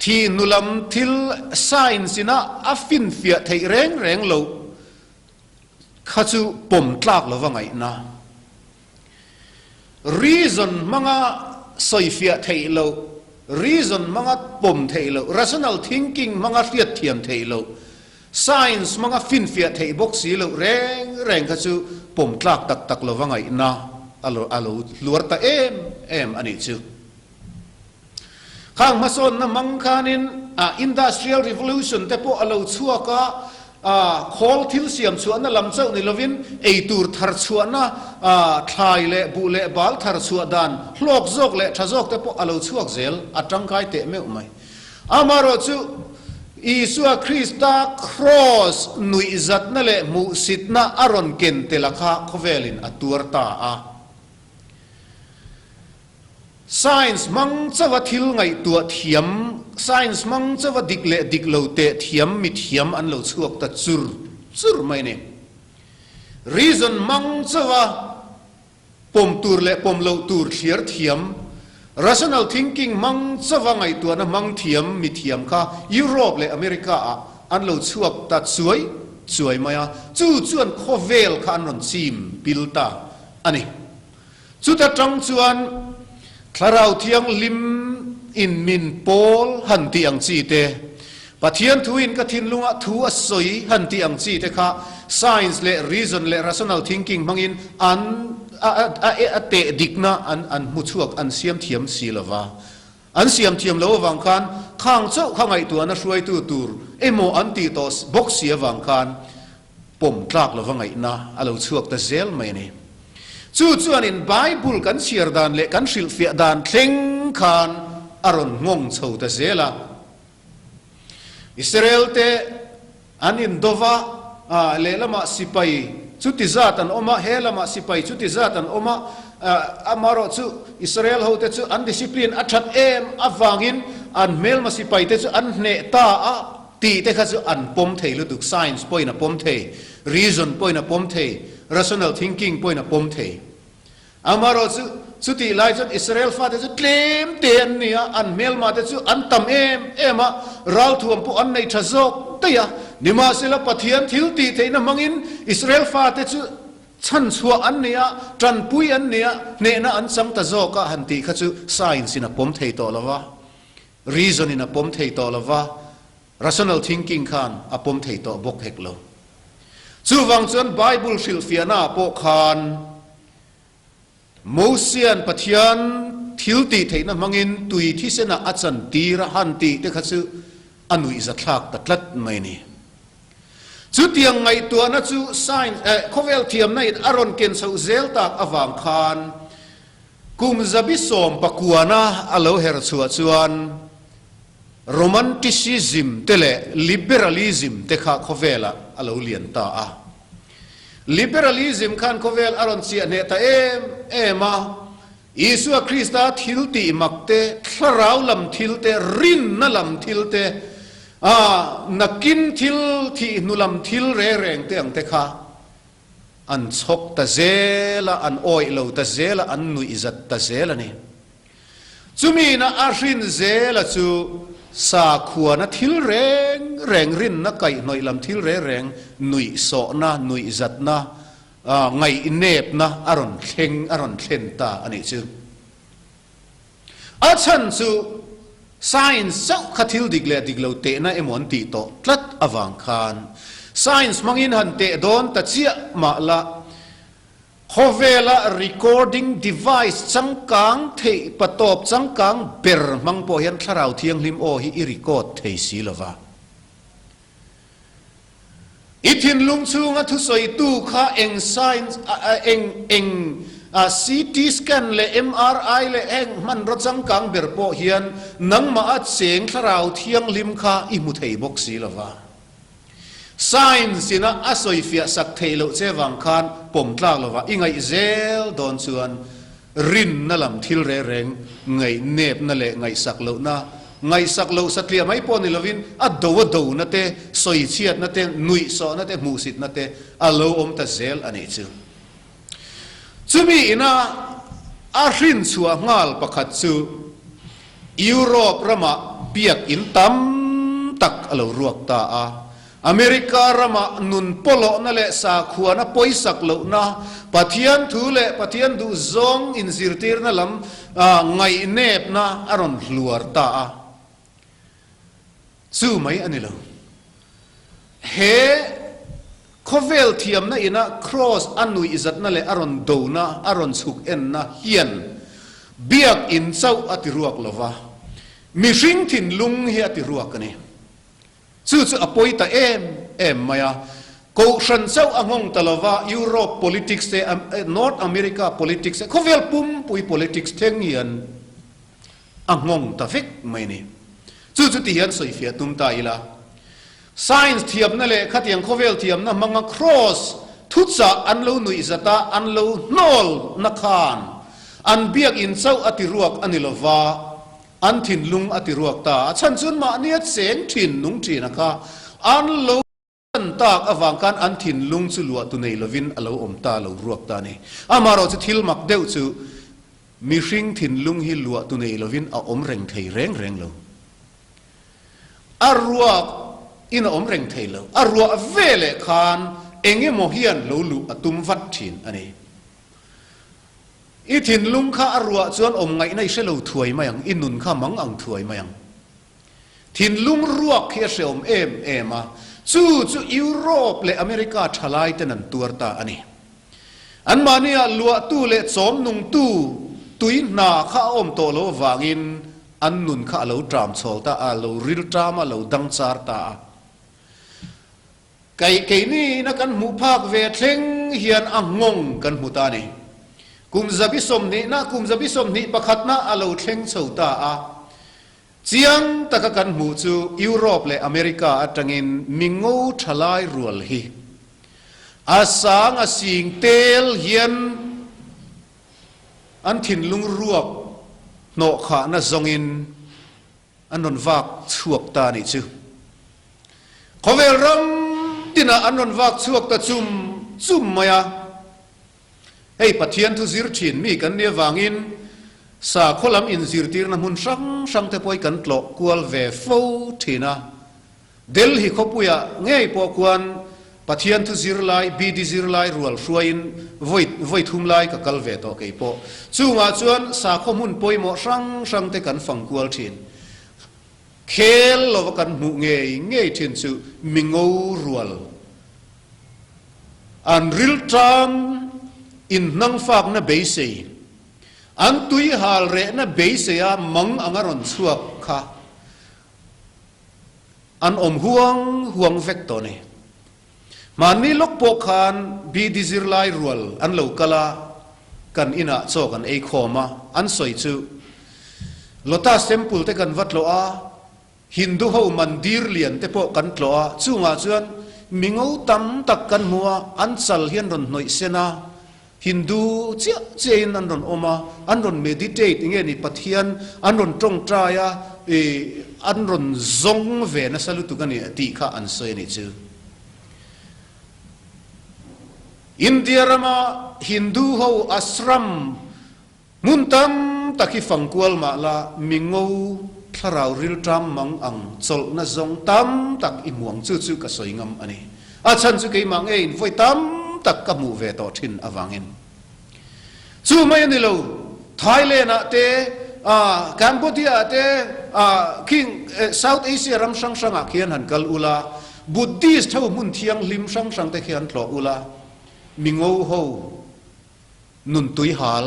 ที่นุลำทิลไซน์สินะอัฟฟินเฟียไทยเร่งโลข้าจู่ปมตลากเราว่าไงนะ reason มังสอยเฟียไทยโล reason มังปมไทยโล rational thinking มังเฟียเทียมไทยโล science มังฟินเฟียไทยบอกสีโลเร่งข้าจู่ปมตลากตักเราว่าไงนะอาโลลัวตาอันนี้จู่ข้างมาสอนนะมังคานินindustrial revolution แต่พวกเราชั่วก็คอลทิลเซียมส่วนนั้นลำเจ้าในลวินตูร์ทาร์ส่วนนะทายเละบุเละบาลทาร์ส่วนดันโลกโจกเละทาโจกแต่พวกเราชั่วเซลจังกายเตะไม่อุไหมมารอจูอิสุอาคริสตาครอสนุยจัดนั่นแหละมุสิตนะอารอนเกนเตลักะคอเวลินตัวตาscience มังจะว่าทิลไงตัวเทียม science มังจะว่าดิกโลเตเทียมมิเทียมอันเราชวกตัดจุรไม่เนี่ย reason มังจะว่าปมตูร์เละปมโลตูร์เขียเทียม rational thinking มังจะว่าไงตัวนะมังเทียมมิเทียมค่ะยุโรปและอเมริกาอันเราชวกตัดสวยไหมจู่จวนโคเวลค่ะอันนนซิมปิลตาอันนี้จู่แต่จังจวนถ้าเราเที่ยงลิมอินมินโพลหันที่อังจีเตปัทยันทวินก็ทินลุงทัวสวยหันที่อังจีเตค่ะ science และ reason และ rational thinking บางอินอัน เตะดิกนะอันมุชวกอันเสียมเทียมสีละวะอันเสียมเทียมแล้ววังคันข้างเจ้าข้างไอตัวนั้นช่วยตัวตูเอโมอันตีโตสบกเสียวังคันปมตรากละวังไอนะเราชวกตะเซลไม่เนี่ยจู่จวนอินไบเบิลกันเชียร์ดานเละกันสิลเฟียดานเทงคันอารอนงงเฉาตะเซละอิสราเอลเตอันอินโดวาเลละมาสิไปชุติจัตันอมาเฮละมาสิไปชุติจัตันอมาอามารอชุอิสราเอลเขาเตชุอันดิสซิปลินอัจฉริยะวางินอันเมลมาสิไปเตชุอันเนตาตีเตขจุอันปมเทลุดุก science ป่วยนะปมเท reason ป่วยนะปมเท rational thinking ป่วยนะปมเทอามารอชุติไลจนอิสราเอลฟาเตชุเคลมเตียนเนี่ยอันเมลมาเตชุอันตัมเอมาเราทวมผู้อันในทศกเตียนิมาสิลปะเทียนทิลตีเทนะมังอินอิสราเอลฟาเตชุฉันชัวอันเนียจันปุยอันเนียเนนะอันสังตะโจกะหันตีขจุไซน์สินะปมเทโตละวะ reason นะปมเทโตละวะ rational thinking ขันอะปมเทโตบกเฮกโลจู่วังจนไบเบิลฟิลเฟียนาโปขันโมเซียนปะเทียนทิลตีเทนะมังอินตุยที่เสนาอัจันตีระหันตีเตขจุอันุอิจัตลักตัดลัดไม่นี่จุดยังไงตัวนั้นจู่ไซน์ข้อเวลเทียมในอารอนเกนเซาเซลตากอวังคานกุมจะบิสอมปะกัวนะอโลเฮรชัวชวนโรแมนติซิซึมเตเลลิเบรัลิซึมเตข้าข้อเวลอโลเลียนตาลิเบรัลิซึมขันข้อเวลอารอนเสียเนตาเอมาอิสุคริสต์ทิลตีมักเตทราวลำทิลเตรินนลำทิลเตนักกินทิลที่นุลำทิลเร่งเตียงเตค่ะอันชกตะเซละอันโอยเหลาตะเซละอันนุอิจัตตะเซละนี่จุมีนะอารินเซละจูสาขวนะทิลเร่งรินนะไก่หน่อยลำทิลเร่งนุยโซนะนุยจัตนะไงเนบนะอารอนเข่งอารอนเข่นตาอันนี้จูอาชันจูscience เจ้าขัดทิลดิกเลดิกเลวเตนะเอมอนตีโตตลัดอวังคาน science มังอินหันเตโดนตัดเสียมาละKhawvel recording device จังกังเทปตอบจังกังเบรมังโปเห็นทราวเทียงลิมโอฮิอิริโกดเทสีลวะอิทินลุงชูงทุสอยตูข้าเอง science เองCT scan และ MRI และเองมันรถจังกังเบรโปเฮียนนังมาอัดเสียงทราวเทียงลิมข้าอิมุเทบกสีลวะscience นะอาศัยฟิสักเทโลเจวังคานปมตลากลว่าอิงไงเซลโดนส่วนรินนั่นลำทิลเร่งไงเนบนั่นแหละไงสักโลนะไงสักโลสักเลียไม่ปนิลวินอัดดูนั่นเตสอยเชียดนั่นเตนุยสอนั่นเตมูสิตนั่นเตอัลโลอมตะเซลอันนี้จูมีนะอารินชัวงาลประคัตจูยุโรประมาเบียกอินตัมตักอัลรวกตาอเมริการามานุนปโลนั่นแหละสาขวนะปอยสักโลนะปะเทียนทูเละปะเทียนดูซองอินซิร์ตีร์นั่นลำไงเนบนะอารอนลัวตาสู้ไหมอันนี้ล่ะเฮคอเวลเทียมนะอินะครอสอันนุอิจัดนั่นแหละอารอนดูนะอารอนสุกเอ็นนะเฮียนเบียกอินเจ้าอติรวกลวะมีริงถิ่นลุงเฮียติรวกกันนี่จู่ๆอภัยตามายากูฉันเจ้าอ่างงตลอดว่ายุโรป politics เตนอร์ทอเมริกา politics เขาเวลปุ่มปุย politics เทียงเงียนอ่างงตาฟิกไม่นี่จู่ๆที่เห็นสวยเฟียตุมตายละ science เทียมนั่นแหละขัดยังเขาเวลเทียมนะมัง cross ทุตจะอันลูนุอิสตาอันลูนอลนักขานอันเบียกอินเจ้าอติรวกอันนี้ละว่าอันถิ่นลุงอติรวกตาฉันจุนมาเนี่ยเสียงถิ่นนุงจีนะคะอันลูอันตากอวังการอันถิ่นลุงสุลวตุเนลวินอลอมตาลรวกตานี่อามาเราจะทิลมักเดวจูมีริงถิ่นลุงฮิลวตุเนลวินอมเร่งไทยเร่งลงอารวกอินอมเร่งไทยลงอารวกเวเลคานเองโมเฮียนลูลุอตุมวัดถิ่นอันนี้อีถิ่นลุงข้าอรัวจวนอมไงในเชลถวยมาอย่างอินุนข้ามังอังถวยมาอย่างถิ่นลุงรวกเฮียเชอมมาจู่ยุโรปและอเมริกาทลายแต่นันตัวตาอันนี้ อันมาเนี่ยลัวตู้เละสมนุงตู้ตุยหนาข้าอมโตโลวางินอันนุนข้าเราตรามโซลตาอาเราริลตรามเราดังซาร์ตาไก่นี่นักันหมู่ภาคเวทเล่งเฮียนอ่างงงกันหมู่ตานี่กุมจะพิสมนี่นะกุมจะพิสมนี่ประคัดนะอาเราเล่งโซลตาอาเจียงตะกันหมู่จูยุโรปและอเมริกาอังอินมิงโง่ทลายรัวฮีอาสางอาสิงเตลเฮียนอันถิ่นลุงรวกโนขานะจงอินอันนนวักชวกตานี่จูขอเวรำตินะอันนนวักชวกตาจุ่มมายาเฮ้ยปัทยันทุจิรชินมีกันเนี่ยวางอินสาขลัมอินจิรตีร์นะมุนสังเทปอยกันตลกวลเวฟูทีนะเดลฮิขบุยะเงยปอกวนปัทยันทุจิรไลบีดิจิรไลรัวลช่วยอินไว้ทุ่มไลกับกัลเวโตเกยปอจูมาจวนสาขมุนปอยหมอสังเทกันฟังกวลทีนเคลโลวกันมุเงยทีนจูมิงโอรัวลอันริลตรามอินนังฝากนะเบสเซอันตุยฮาลเรนะเบสเซียมังอังารอนสวกค่ะอันห่วงเวกตัวนี้มานี่ลกปกขันบีดิซิร์ไลรัวลอันเหลวกะลากันอินะโซกันเอโคมาอันสวยจูลอตาเซมปุลเตกันวัดโลอาฮินดูเฮามันดีร์เลียนเตปกันโลอาจูงาจวนมิงเอาตั้มตักกันมัวอันสัลเฮียนรอนหน่อยเสนาฮินดูเจ้าอันรอนออกมาอันรอนเมดิเทตอย่างเงี้ยนี่ปัทยันอันรอนตรงใจอันรอนซงเวนัสลุตุกันนี่ตีข้าอันสวยนี่จูอินเดียรามาฮินดูเขาอัสรัมมุนตัมตะคิฟังกวลมาละมิงโอทาราวริลตรัมมังอังโซลนะซงตัมตักอิมวงจู่ๆก็สวยงามอันนี้อาชันจุกัยมังเองไฟตัมตักกมูเวตอทินอวังเงินจู่ไม่นี่เราไทยแลนด์เตกัมพูชาเตคิงเซาท์เอเชียรังสังสังเขียนหันกัลอุลาบุตติสต์เท่ามุนเทียงลิมสังสังเตเขียนตลออุลามิงโอโฮนุนตุยฮาล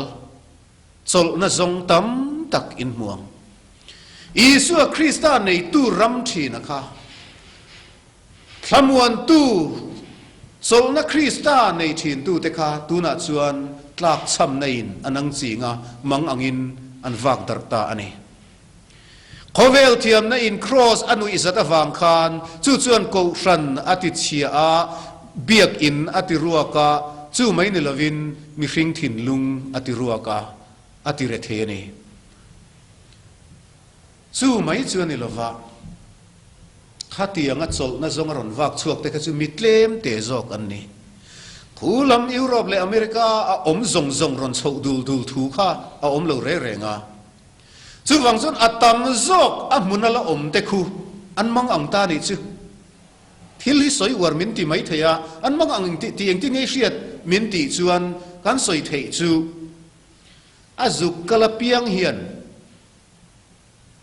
โซลนะซงตัมตักอินหวงอิสุคริสต์ในตู้รำชีนะคะขมวนตู้โซลนักคริสต์ในถิ่นตู้เตคาตูนัดส่วนกลากซ้ำในอินอันนังจีงามังอังอินอันวักดรตาอันนี้ขอเวลเทียมในอินครอสอนุอิสระวังคานจู่ส่วนกูชันอติเชียอาเบียกอินอติรัวกาจู่ไม่ในลวินมีฟิงถิ่นลุงอติรัวกาอติเรเทนีจู่ไม่จวนในลวะข้าเตียงอัดโซลน่าจงรอนวักชวกแต่ก็จะมีเคลมเตะจอกอันนี้คู่ลำยุโรปและอเมริกาจงรอนโซดูลทูข้าเราเร่งจู่วังจนอัตตามจอกมุนละเตะคู่อันมังอังตานี่จู่ที่ลิสอยวาร์มินตีไม่เทียอันมังอังที่ยังที่เงยเสียดมินตีจวนกันสอยเทจู่จุกกะละเปียงเฮียน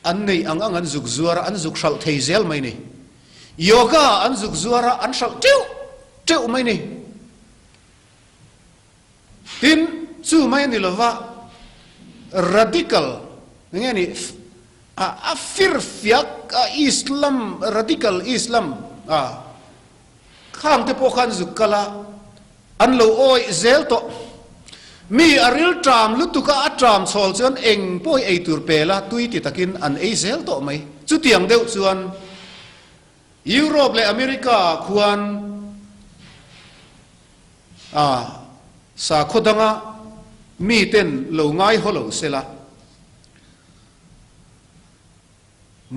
อันนี้อันจุกจัวระอันจุกชัลเทเซลไม่นี่โยกะอันจุกจัวระอันชัลเจ้าไม่นี่ทินจู่ไม่นี่ละวะ radical นี่นี่ฟิรฟิกอิสลาม radical อิสลามข้างที่พวกขันจุกกะละอันเราโอยเซลโตมีอริลตรามลุตุกะอัตรามโซลจวนเองป่วยไอตุรเปล่าตุยติตะกินอันเอเซลโตไหมจุดเตียงเดียวส่วนยุโรปและอเมริกาควรสาคดังมีเต้นเหล่าง่ายหัวเหล่าเสละ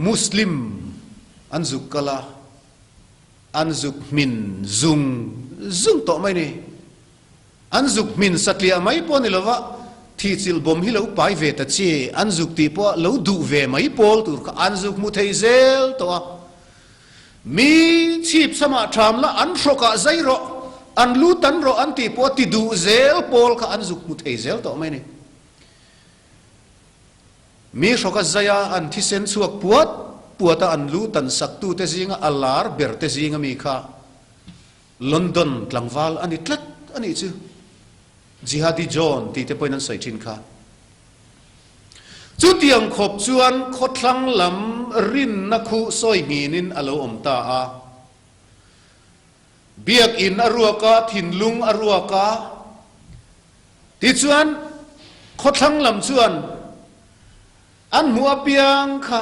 มุสลิมอันจุกกะละอันจุกมินซุงโตไหมนี่อันจุกมินสัตเลียไม่พอนี่ละวะที่จิลบอมฮิเลวไปเวตเชีอันจุกตีพอเลวดูเวไม่พอตัวอันจุกมุทัยเซลตัวมีชีพสมาทามละอันโชกะใจรออันลูตันรออันตีพอติดูเซลพอลกับอันจุกมุทัยเซลตัวไม่นี่มีโชกะใจอันที่เซนสวกปวดอันลูตันสักตูเตซิงอัลลาร์เบร์เตซิงมีค่ะลอนดอนกลางวาลอันนี้ทลัดอันนี้ชื่อ jihadi John ti te poinan sai thin kha chu tiang khop chuan khotlang lam rin na khu soi nginin alo omta a biak in aruaka thinlung aruaka ti chuan khotlang lam chuan an mua piang kha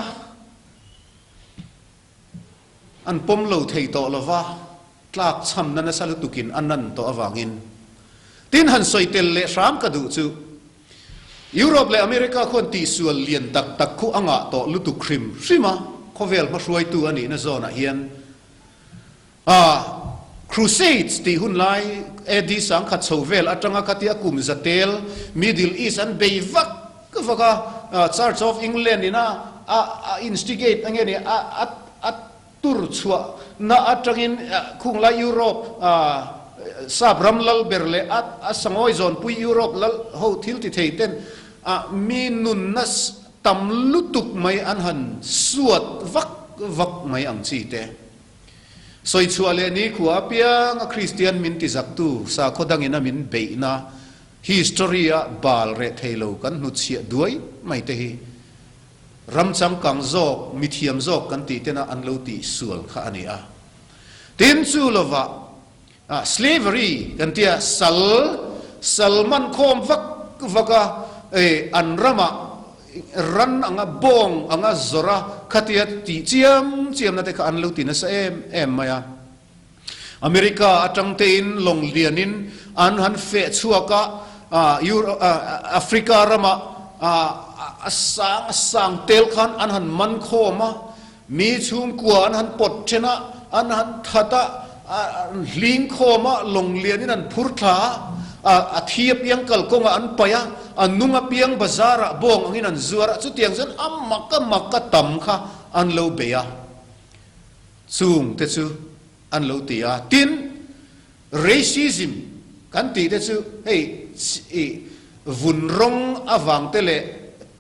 an pom lo thei to lova tlak cham na salu tukin anan to awangin tin han soitel le ram ka du chu Europe le America khon ti sual lian tak tak khu anga to lutu khrim sima Khawvel ma hruai tu ani na zona hian crusades ti hun lai edi sang khat Khawvel atanga katia kum zatel Middle East an beivak vaka Church of England ina instigate angeni tur chua na atangin khung la Europe sabram lal berle sangoi zon pui Europe lal ho thil ti theiten mi nun nas tam lutuk mai anhan suat vak mai ang chi te soi chua le ni khua piang a Christian min ti zak tu sa khodang ina min beina historia bal re thailo kan nu chia duai mai te hi ramcham kang zok mi thiam zok kan ti tena an lo ti sual kha ani a tin chu lova slavery kan tia salman khom vaka an rama ran anga bong anga zora khatia ti chiam na te kha an lo ti na sa em maya America atang te in long lianin an han fe chuaka Africa rama sang tel khan an han man khoma mi chung kwa an han pot chena an han thata ling khoma long lian in an phurtha a thiap yang kal konga an paya anunga piang bazara bong angin an zuara chu tiang zen makka tam kha an lo beya chung te chu an lo tia tin racism kan ti te chu hey vun rong awang te le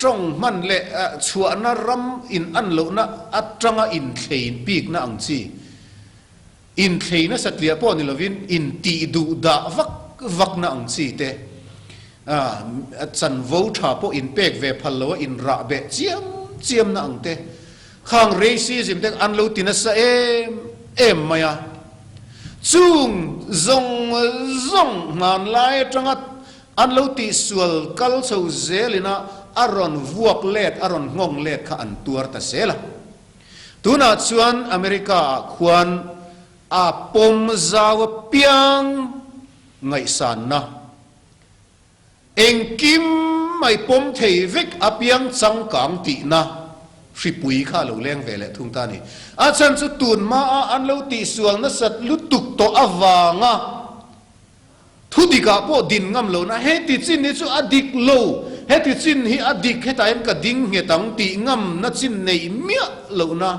trong man le chua na ram in an lo na atanga in thlein pik na ang chi in thleina satlia po ni lovin in ti du da vak na ang chi te chan vo tha po in pek ve phalo in ra be chiam na ang te khang racism te an lo tina sa em maya chung zong man lai tanga an lo ti sual kal chho zelina aron vuak let aron ngong let kha an tuar ta sela tuna chuan America khuan a pom zaw piang ngai san na engkim mai pom thei vek apiang chang kang ti na ripui kha lo leng ve le thung ta ni a chan chu tun ma an lo ti sual na sat lutuk to awanga thudika po din ngam lo na he ti chin ni chu adik lo he ti chin hi adik he taim ka ding nge tang ti ngam na chin nei mia lo na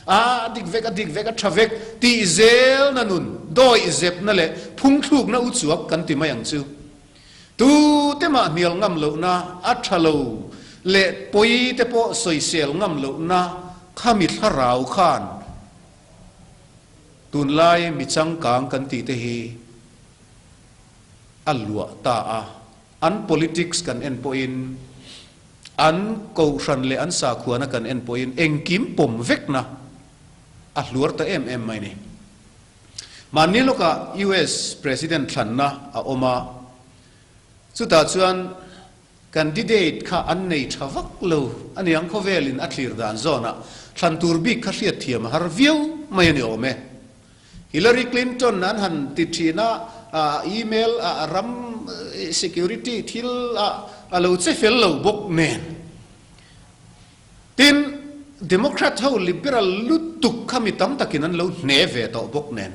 adik vek thavek ti zel na nun doi zep na le phung thuk na u chuak kan ti mayang chu tu te ma nial ngam lo na athalo le poi te po soi sel ngam lo na khamit harau khan tun lai mi chang kang kan ti te hi alwa ta an politics kan en poin an ko ran le an sa khuana kan en poin engkim pom vek na a hluar ta em mai ni manilo ka US president thanna a oma chuta chuan candidate kha an nei thawak lo ani ang Khawvel in athlir dan zona than turbi kha hriat thiam har viu mai ni ome Hillary Clinton nan han ti thina email ram security thil alo che fel lo bok nen tin Democrat ho liberal lutuk khami tam takin an lo neve to bok nen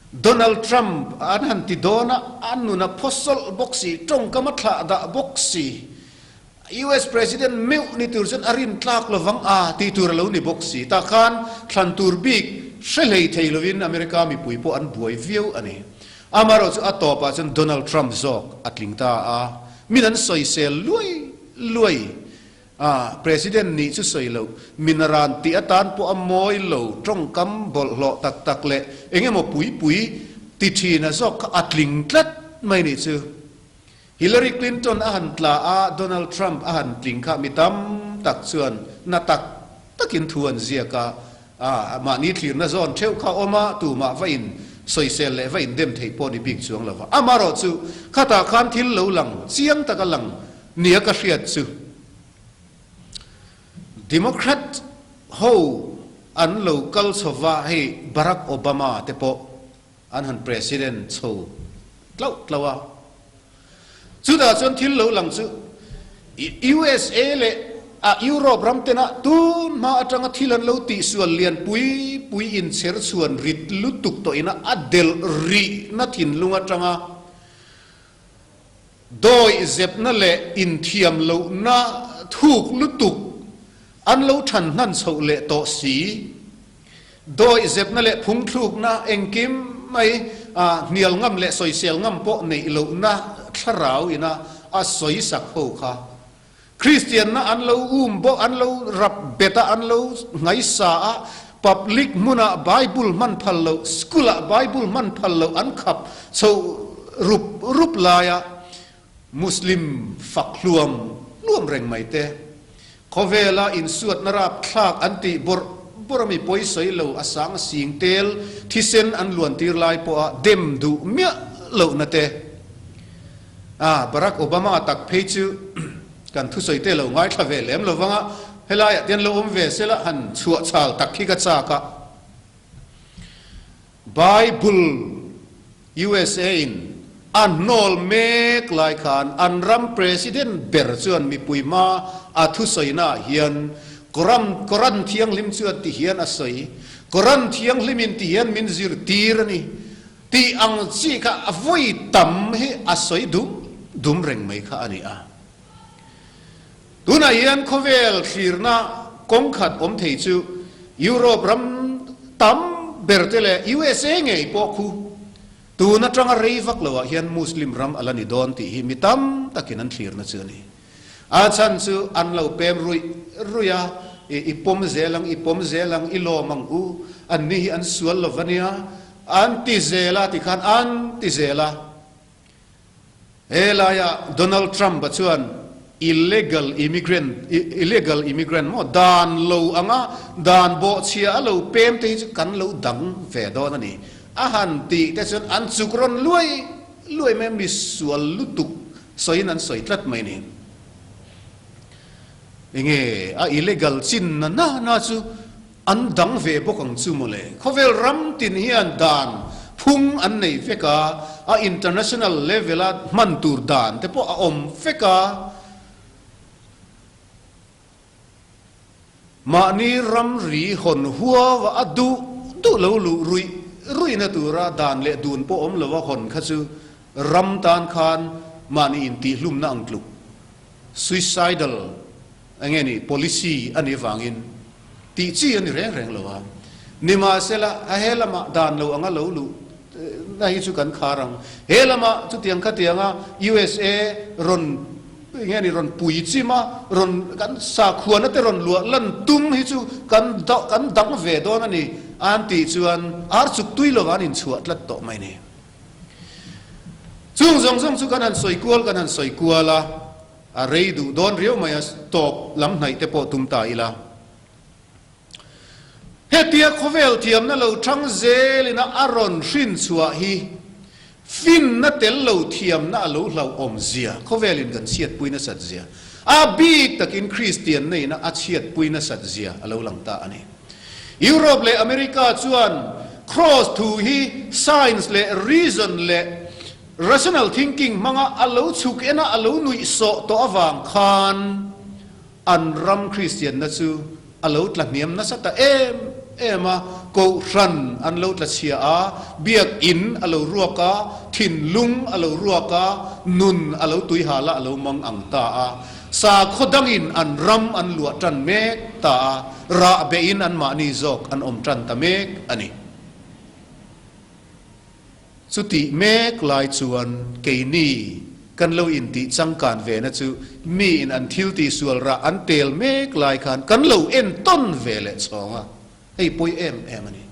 Donald Trump an han ti dona anuna posol boxi tong kamatla da boxi US president meu ni turjan arin tlak lovang ti tur lo ni boxi ta khan thlan tur big shelei theilovin America mi pui po an buai view ani amaro chu atopa chen Donald Trump zok atlingta minan soi sel luai president ni chu soi lo minaran ti atan po amoi lo trong kam bol lo tak le engemo pui ti thina zok atling tlat mai ni chu ฮิลลารีคลินตันอาหันตลาโดนัลด์ทรัมป์อาหันติงข้ามิตำตักส่วนนาตักตักินทวนเสียกามานี่คลีนนะจอนเทวข้าอมาตูมาไว้อินสวยเซลเลไว้อินเดมเทปอนิบิกช่วงละวะมารอซูข้าตาขันทิลเหลาหลังเสียงตะกหลังเนียกระเสียดซูดิโมแครตโฮอันโลกัลสวาให้บารักโอบามาเตปอันหันประธานโซเล่าว่าสุดท้ายจนทิลเหลาหลังซูUSA เลยยุโรปรำเตนะตูนมาจังทิลันเลวติส่วนเลียนปุยอินเสร์ส่วนริดลุตุกตัวอินะอเดลรีนัทินลุงจังโดยเจ็บนั่นแหละอินเทียมเลวนะถูกลุตุกอันเลวทันนั่นโซเลโตสีโดยเจ็บนั่นแหละพุ่งทุกนะเองกิมไม่เนียลงำเละสอยเซลงำโปในเลวนะทราวอินะสอยสักโฮค่ะคริสเตียนนะอันเราบอกอันเรารับเบตาอันเราไงสาพับลิกมุนะไบเบิลมันพัลเราสกุลไบเบิลมันพัลเราอันขับโซรูปลายมุสลิมฝักรวมแรงไม่เตะเขาเวลาอินสวดนราบคลากอันติบรมีปอยสวยเราอสังสิงเตลที่เซนอันล้วนตีลายปอเดมดูเมียเรานะเตะบารักโอบามาตักเพจูกันทุสอยเตลง่ายขเวลมเราฟังเฮลายเตียนเราเวสละหันชัวชาลตักขี้กระจากะไบเบิล USA อันนอลเมกลายขานอันรัมประธานเบอร์จวนมีปุยมาอาทุสอยน่าเฮียนกรันเทียงลิมจวนที่เฮียนอสอยกรันเทียงลิมินที่เฮียนมินซิรตีรนี่ที่อังซีกะอวัยตัมให้อสอยดุมเร่งไม่ข้าอันนี้ดูนายยันโคเวลขีร์น่ากงขัดอมเทจูยุโรปรำตั้มเบอร์เตเล USA ไงพวกคูตูนัดจังอะไรฟักเลวะยันมุสลิมรำอัลนิดอนที่ฮิมิตั้มตะกินันขีร์น่าเชื่อนี่อาจารย์ซูอันเราเปมรุยาอีปมเซลังอีโลมังอูอันนี้อันส่วนลวันนี้อันติเซลาที่ขันอันติเซลาเฮลายาโดนัลด์ทรัมป์บัจจุบันillegal immigrant มอดานโลอ่ะดานโบเชียโลเปมที่กันโลดังเฟดอนั่นนี่อาหารตีแต่ส่วนอันสุกรอนลุยแม่มีส่วนลุตุกสอยนั้นสอยทัดไม่นี่ยังไงillegal จินน่าจูอันดังเฟบกังจูโมเลเขาเวลรัมตินเฮียนดานพุ่งอันไหนเฟกาinternational level มันตูดานแต่พออมเฟกามานี่รำรีหนหัวว่าดูเลวรุยนะตัวราดานเละดูนพออมเลวว่าหนข้าจูรำตานคานมานี่อินตีลุ่มนั่งกลุก suicidal อันนี้ policy อันนี้ฟังอินตีจีอันนี้แรงเลวว่านิมาเสละเฮลมาดานเลวอังเลวลุนั่นคือกันคารังเฮลมาจุดยังขัดยังUSA รอนอย่างนี้รอนปุยจิมารอนกันสาขวานแต่รอนลัวลันตุ้มฮิจูกันดังเวดอนั่นนี่อันที่ชวนอาร์สุกตุยลวานินชวดลัดโตไม่เนี่ยจุงสุกันนันสอยกัวกันนันสอยกัวละอะไรดูโดนเรียวมาตบลำไหนแต่พอตุ้มตายละเฮตียโคเวลเทียมนั่นเราทั้งเจลินะอารอนชินชัวฮีฟินนั่นเตลเราเทียมนั่นเราอมเสียเขาเวลินกันเชียดปุยนั่นสัตเสียบีกตะกินคริสเตียนนี่นะเชียดปุยนั่นสัตเสียเราหลังตาอันนี้ยุโรปและอเมริกาชวน cross to ฮี science และ reason และ rational thinking มังเราชุกเอ็นะเราหนุ่ยโสตัวอวังคานอันรัมคริสเตียนนั่นซูเราตละเนียมนั่นสัตเมากูรันอันเราตละเชียเบียกอินเรารัวกาทินลุงเรารัวกานุนเราตุยหาละเรามังอังตาสาขดังอินอันรัมอันหลวจันเมกตาระเบอินอันมานีจอกอันอมจันตะเมกอันนี้สุติเมกลายชวนเกนีกันเราอินติจังการเวนะจูมีอินอันทิวตีส่วนระอันเตลเมกลายขันกันเราเอ็นต้นเวเลสองให้ปุยอันนี้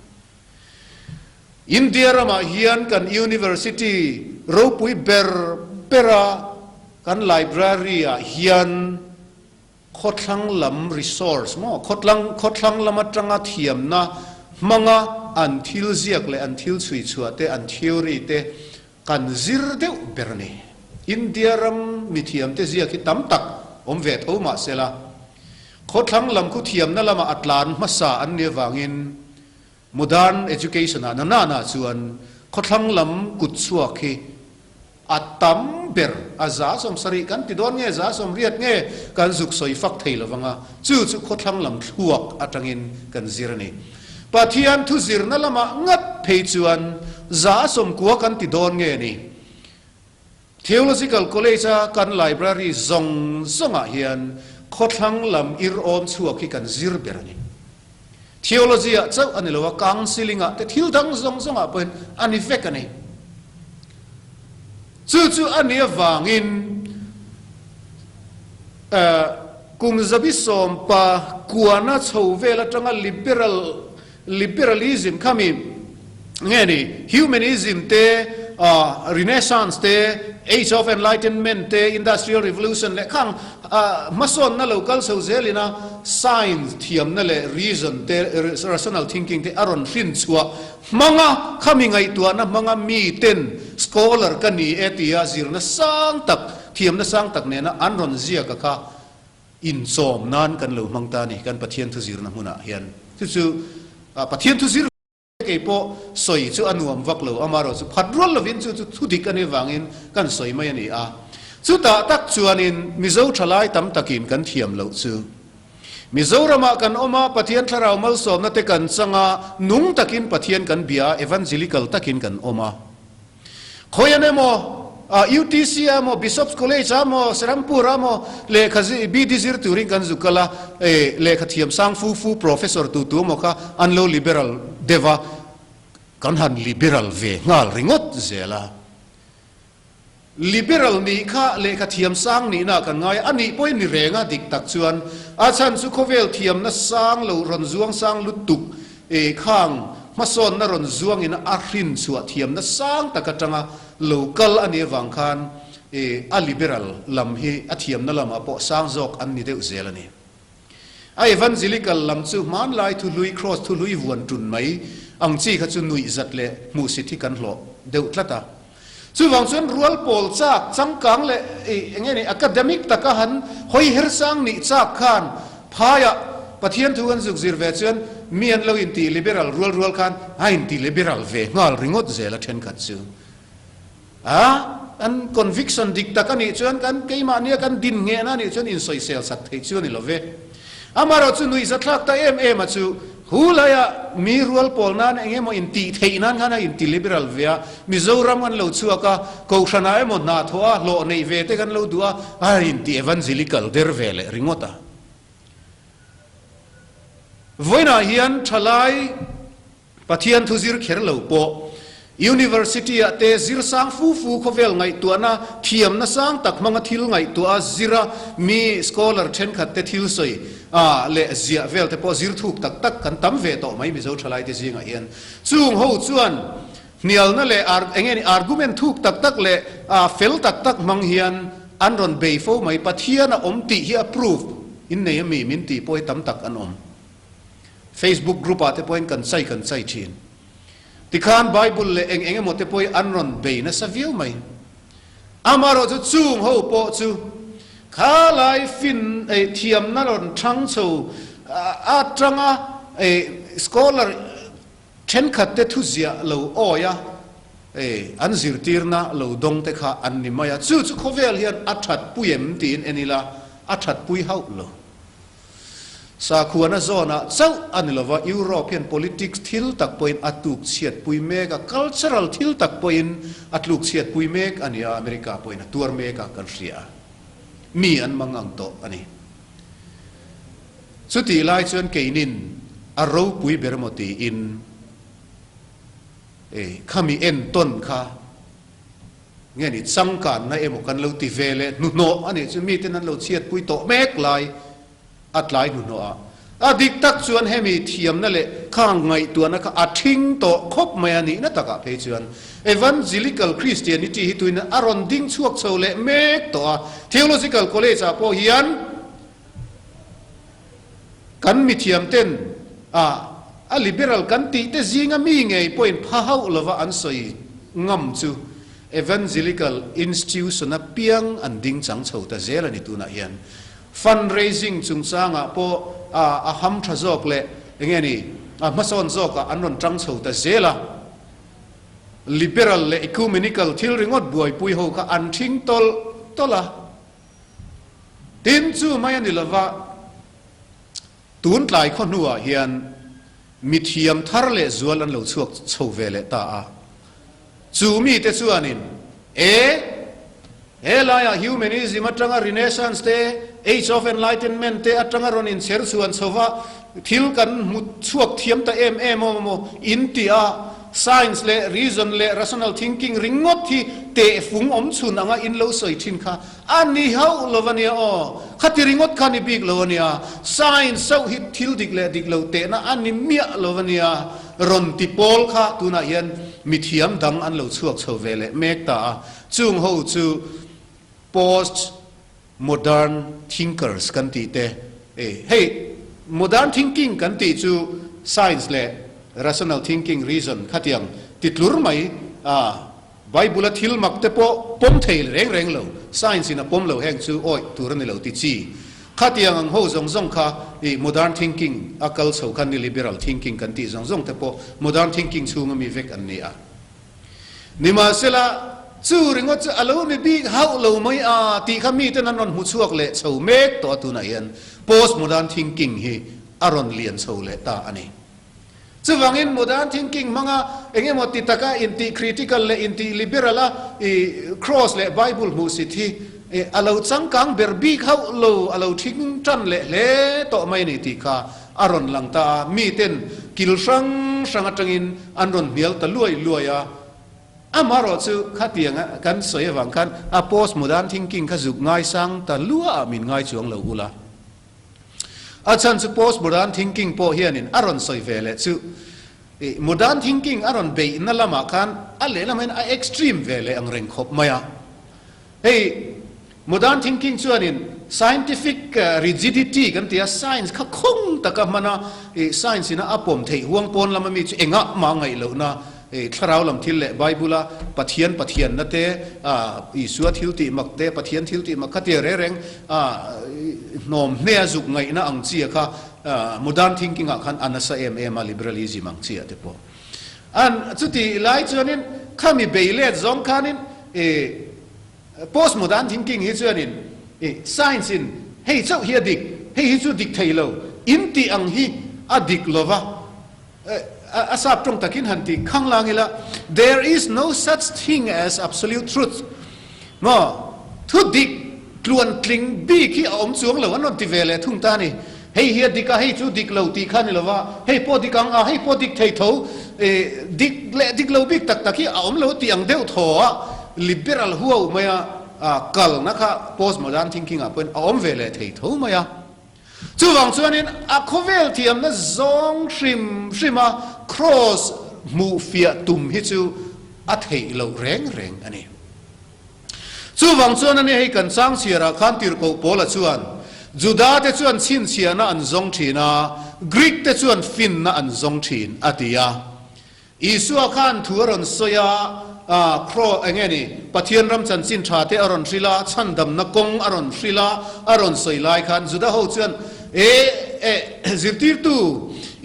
อินเดียรามาเฮียนกัน University เราปุยเบรา กันไลบรารีอ่ะเฮียนขดลังลำ resource มั้งขดลังลำมาจังอาเทียมนะมังอันทิลเซียกเลยอันทิลสุยชัวเตอันทิวรีเตกันซิร์เดวเบรนีอินเดียรัมมิเทียมเตเซียกิตั้มตักเวทเอามาเสละขดลังลำคุเทียมนั่นละมาอัตลานมาสาอันเนวางิน modern education น่าชวนขดลังลำกุดสัวคีอัตตัมเบรอาซาสมสริกันติดอนเงซาสมเรียดเงกันสุกสอยฟักเทลวังจู่ขดลังลำทั่วอัตงินกันซิรนีปะเทียนทุซิรนั่นละมางัดเพจวนซาสมกัวกันติดอนเงนี่ theological college กัน library ซงเฮียนขดลังลำอิรอมชัวคีกันซิรเบรนี theology เจ้าอันนี้เราว่า counseling แต่ทิลดังซงเป็นอันนี้เฟกันนี่จู่อันนี้วางินกุมจะพิสมปะกัวน่าชาวเวลจังliberalism ขามีเงี้ยนี่ humanism เตrenaissance เต age of enlightenment เต industrial revolution เละข้างมาส่วนนั่นเราก็เสาเจลินะ science เทียมนั่นแหละ reason เต rational thinking เตอารมณ์ฟินชัวมังข้ามีไงตัวนะมังมีเต็น scholar กันนี่เอติอาซิรนะสร้างตักเทียมนะสร้างตักเนี่ยนะอันรอนเซียกะค่ะอินสมนั่นกันเรามังตานี่กันปะเทียนทุซิรนะมุนะเฮียนจู่ปะเทียนทุซิรเกี่ยวกับสอยจู่อนุมวักเราอามาเราจู่พัดรัวเราวินจู่ทุดิกันในวังอินกันสอยไม่นี่จู่ตาตักจวนอินมิโซทลายตั้มตะกินกันเทียมเราจู่มิโซรามากันอมาปะเทียนทาราวมัลสอมนั่นเตกันสังนุ่งตะกินปะเทียนกันเบียเอวันเจลิคัลตะกินกันอมาขยันเอโมUTC โม Bishops College โมสรัมปูระโมเลขาบีดิซิร์ตูริงกันจุกละเลขาเทียมสังฟู professor ตัวโมค่ะอันโล liberal เดวะกันหัน liberal เวงาลริงอดเจล่า liberal นี่ค่ะเลขาเทียมสังนี่นะกันไงอันนี้พอยนี่เรงดิกตักชวนอาจารย์สุขเวลเทียมนะสังเรารอนจวงสังลุตุกข้างมาสอนนรนจวงอินอารินสัวเทียมนะสังตะกจังlocal อันนี้วังคันliberal ลำฮีอเทียมนั่นลำปอสร้างจอกอันนี้เดือดเจลนี่evangelical ลำจู่มันไล่ทุลุย cross ทุลุยวนจุนไหมอังจีขจุนนุยจัดเละมูสิทธิกันหล่อเดือดละตาจู่วังส่วนรัวปอลจากจังกังเละอย่างเงี้ยนี่ academic ตะกันหันหอยเฮรสังนี่จากขันพายะปะเทียนทุกันสุกจิรเวชวนเมียนเราอินตี liberal รัวขันให้อินตี liberal เวงาลริงอดเจละเทนกัดจู่อัน conviction ดิกตะกันนี่ชวนกันเกี่ยมันเนี่ยกันดินเงี้ยนะนี่ชวนอินโซเซลสัตย์ชวนนี่ละเวมาเราชวนนุยสัตย์ลักตามาชูฮูลายมีรัวปอลนั่นเองมันอินตีเทนั่นกันนะอินตี liberal เวียมิโซรัมกันเราชัวก็กูชนะมันนาทัวโลในเวทกันเราดูอินตี evangelical เดรเวลริงอตาวันนั้นเฮียนทลายปะเทียนทุจิรเขรเราปอUniversity เตจิรสังฟูเขาเวลไงตัวน่ะเทียมน่ะสังตักมังทิลไงตัวจิระมี scholar เช่นขัดเตทิลสอยเลเซียเวลแต่พอจิรทุกตักกันตั้มเวทอไม่มีเจ้าทลายเตจิงไงเอ็นจุงหูจวนเนียลนั่นเลยเงี้ย argument ทุกตักเลยเฟลตักมังเฮียนอันรอนเบย์โฟไม่ปะเทียนอมติฮี approve อินเนี่ยมีมินติปอยตั้มตักอันอม Facebook group อาจจะปอยกันใส่ชินที่ข้านไบเบิลเลยเองหมดแต่พอยอันรอนเบย์นะสวิลไหมอามาเราจะจูงเขาปอจูข้าไลฟินเทียมนั่นรอนทั้งสูจังสกอลาร์เช่นขัดเตทุเซียเราอ้อยอันซิร์ตีร์นะเราดงเตข้าอันนี้มาจู่เขาเวลเฮียนอัดชัดปุยมตีนเอ็นี่ละอัดชัดปุยเฮาเราสาควนะโซนะเจ้าอันนี้เราว่า European politics ทิลตักปอยน์อัตุกเฉียดปุยเมกะ cultural ทิลตักปอยน์อัตุกเฉียดปุยเมกอันนี้อเมริกาปอยน์ตัวเมกะกันเสียมีอันมังอังโตอันนี้สุดที่ไล่ชวนเกนินอารมณ์ปุยเบรมตีอินข้ามีเอ็นต้นค่ะเงี้ยนี่สังการนะหมกันเราติเวเลนุโนอันนี้จะมีที่นั้นเราเฉียดปุยโตเมกไลอัดไลนุโน อดิกตักชวนให้มีเทียมนั่นแหละข้างไงตัวนักอาทิ้งโตคบไม่อันนี้นั่นตะกะเพชวนevangelical Christianity ฮิตุยนะอารอนดิ้งชวกโซเลเมกตัว theological college พอเฮียนกันมีเทียมเต้นliberal กันตีแต่จิงมีไงพอยพาเฮาลว่าอันสวยงามจู evangelical institution นะเปียงอันดิ้งจังโซแต่เจริญนี่ตัวน่ะเฮียน fundraising จุงสร้างพอฮัมทรอกเละอย่างเงี้ยนี่มาสอนจอกอันนั้นจังโซแต่เจละliberal และ ecumenical ที่เรียกว่าบวยปุยโฮก็อันทิ้งตละตินจูไม่ยันนี่ละว่าตูนหลายคนหัวเฮียนมิเทียมทาร์เลจวนอันเราชวกโชเวเลตาจูมีแต่ชวนินลายhumanism อัตรัง renaissance เต age of enlightenment เตอัตรังรอนินเสรส่วนสวะทิลกันมุดชวกเทียมตาโมอินติอา science เล reason เล rational thinking ริงดที่เตะฟุงชุนอ่างอินโลสอยทินค่ะอันนี้เฮาโลวานีขัดริงดคันิบิกโลวานี science เซาฮิตทิลดิกเลดิกโลเตนะอันนี้เมียโลวานีรอนติปอลค่ะตัวนั้นยันมิเทียมดังอันโลชวกโชเวเลเมกตาจุงเฮาจู post modern thinkers กันตีเตmodern thinking กันตีจู science เล rational thinking reason ขัดยังติดลุร์ไหมBible ทิลมักเตปปมเทลเร่งเรา science นะปมเราแห่งจูโอ้ยตัวนั้นเราติดจีขัดยังอังโฮซงค่ะ modern thinking อักลสกันนี่ liberal thinking กันตีซงเตป modern thinking ชูงมีเวกอันนี้นี่มาเสละจูริงว่าจะอาลูนี่บีเฮาเราไม่ตีขมีแต่นั้นนหุชวกเละชาวเมกตัวตัวไหนยัน post modern thinking ฮีอารอนเลียนชาวเละตาอันนี้จะฟังอิน modern thinking มังเองหมดติดตะกะอินติ critical เละอินติ liberal ละcross เละ Bible มูสิที่อาลูจังกังเบอร์บีเฮาเราอาลูทิ้งจันเละตัวไม่นี่ตีค่ะอารอนหลังตามีเต้นกิลสังจังอินอันรอนเดียวตะลุยมารอจูขัดยังกันสวยวังกันpost modern thinking ขจุกง่ายสังแต่ลัวมินง่ายจวงเหล่าอุลาอาจารย์จู post modern thinking พอเฮียนินอารอนสวยเวลจู modern thinking อารอนเบย์นั่นละมากันอะไรละมันextreme เวลอังเร่งขบมายาmodern thinking ชวนนิน scientific rigidity กันที่ science ข้าคงแต่ก็มันscience นะปมเทห่วงปนละมันมีเองมาไงเหล่านะคราวลำทิลเละไบเบิลปะเทียนนั่นเตอิสุอาทิลติมักเตปะเทียนทิลติมักขัดเร่งนอมเนียจุกไงนะอังเจียค่ะ modern thinking ขันอันนั้นเอ็มliberalism อังเจียเตปออันจุดที่ไล่จวนนี้ข้ามีเบลเลตจงขานินpost modern thinking ฮิจวนนี้ science ให้เจ้าเฮียดิกให้ฮิจูดิกเทโลอินติอังฮิอดิกโลวะอาศัพท์ตรงตะกินหันติข้างล่างนี่ละ there is no such thing as absolute truth มั้งทุดิกกลวนกลิ่งบีขี้อมสวงเหล่านั้นที่เวลทุ่งตานี่ให้เฮียดิกให้จูดิกเหล่าตีขันนี่ละว่าให้พอดิกังให้พอดิกเทโตดิกเละดิกเหล่าบิกตักขี้อมเหล่าตีอังเดียวถั่ว liberal หัวไม่กัลนะคะ post modern thinking เป็นอมเวลเทโตไม่จู่วังส่วนนี้Khawvel thiamna zong shim cross มูฟียตุมฮิจูอัฐิเหล่าเร่งอันนี้จู่วังส่วนนี้ให้กันสร้างเสียราคันติรโกโปละส่วนจูดาเตส่วนชินเสียนะอันซงทีนะกรีกเตส่วนฟินนะอันซงทีนอติยาอิสุอาคันทัวรอนสยาครอเงี้ยนี่ปะเทียนรำจันสินชาเตอรอนศิลาชันดำนักกงอรอนศิลาอรอนสวยลายคันจุดาหูส่วนจิตติร์ตู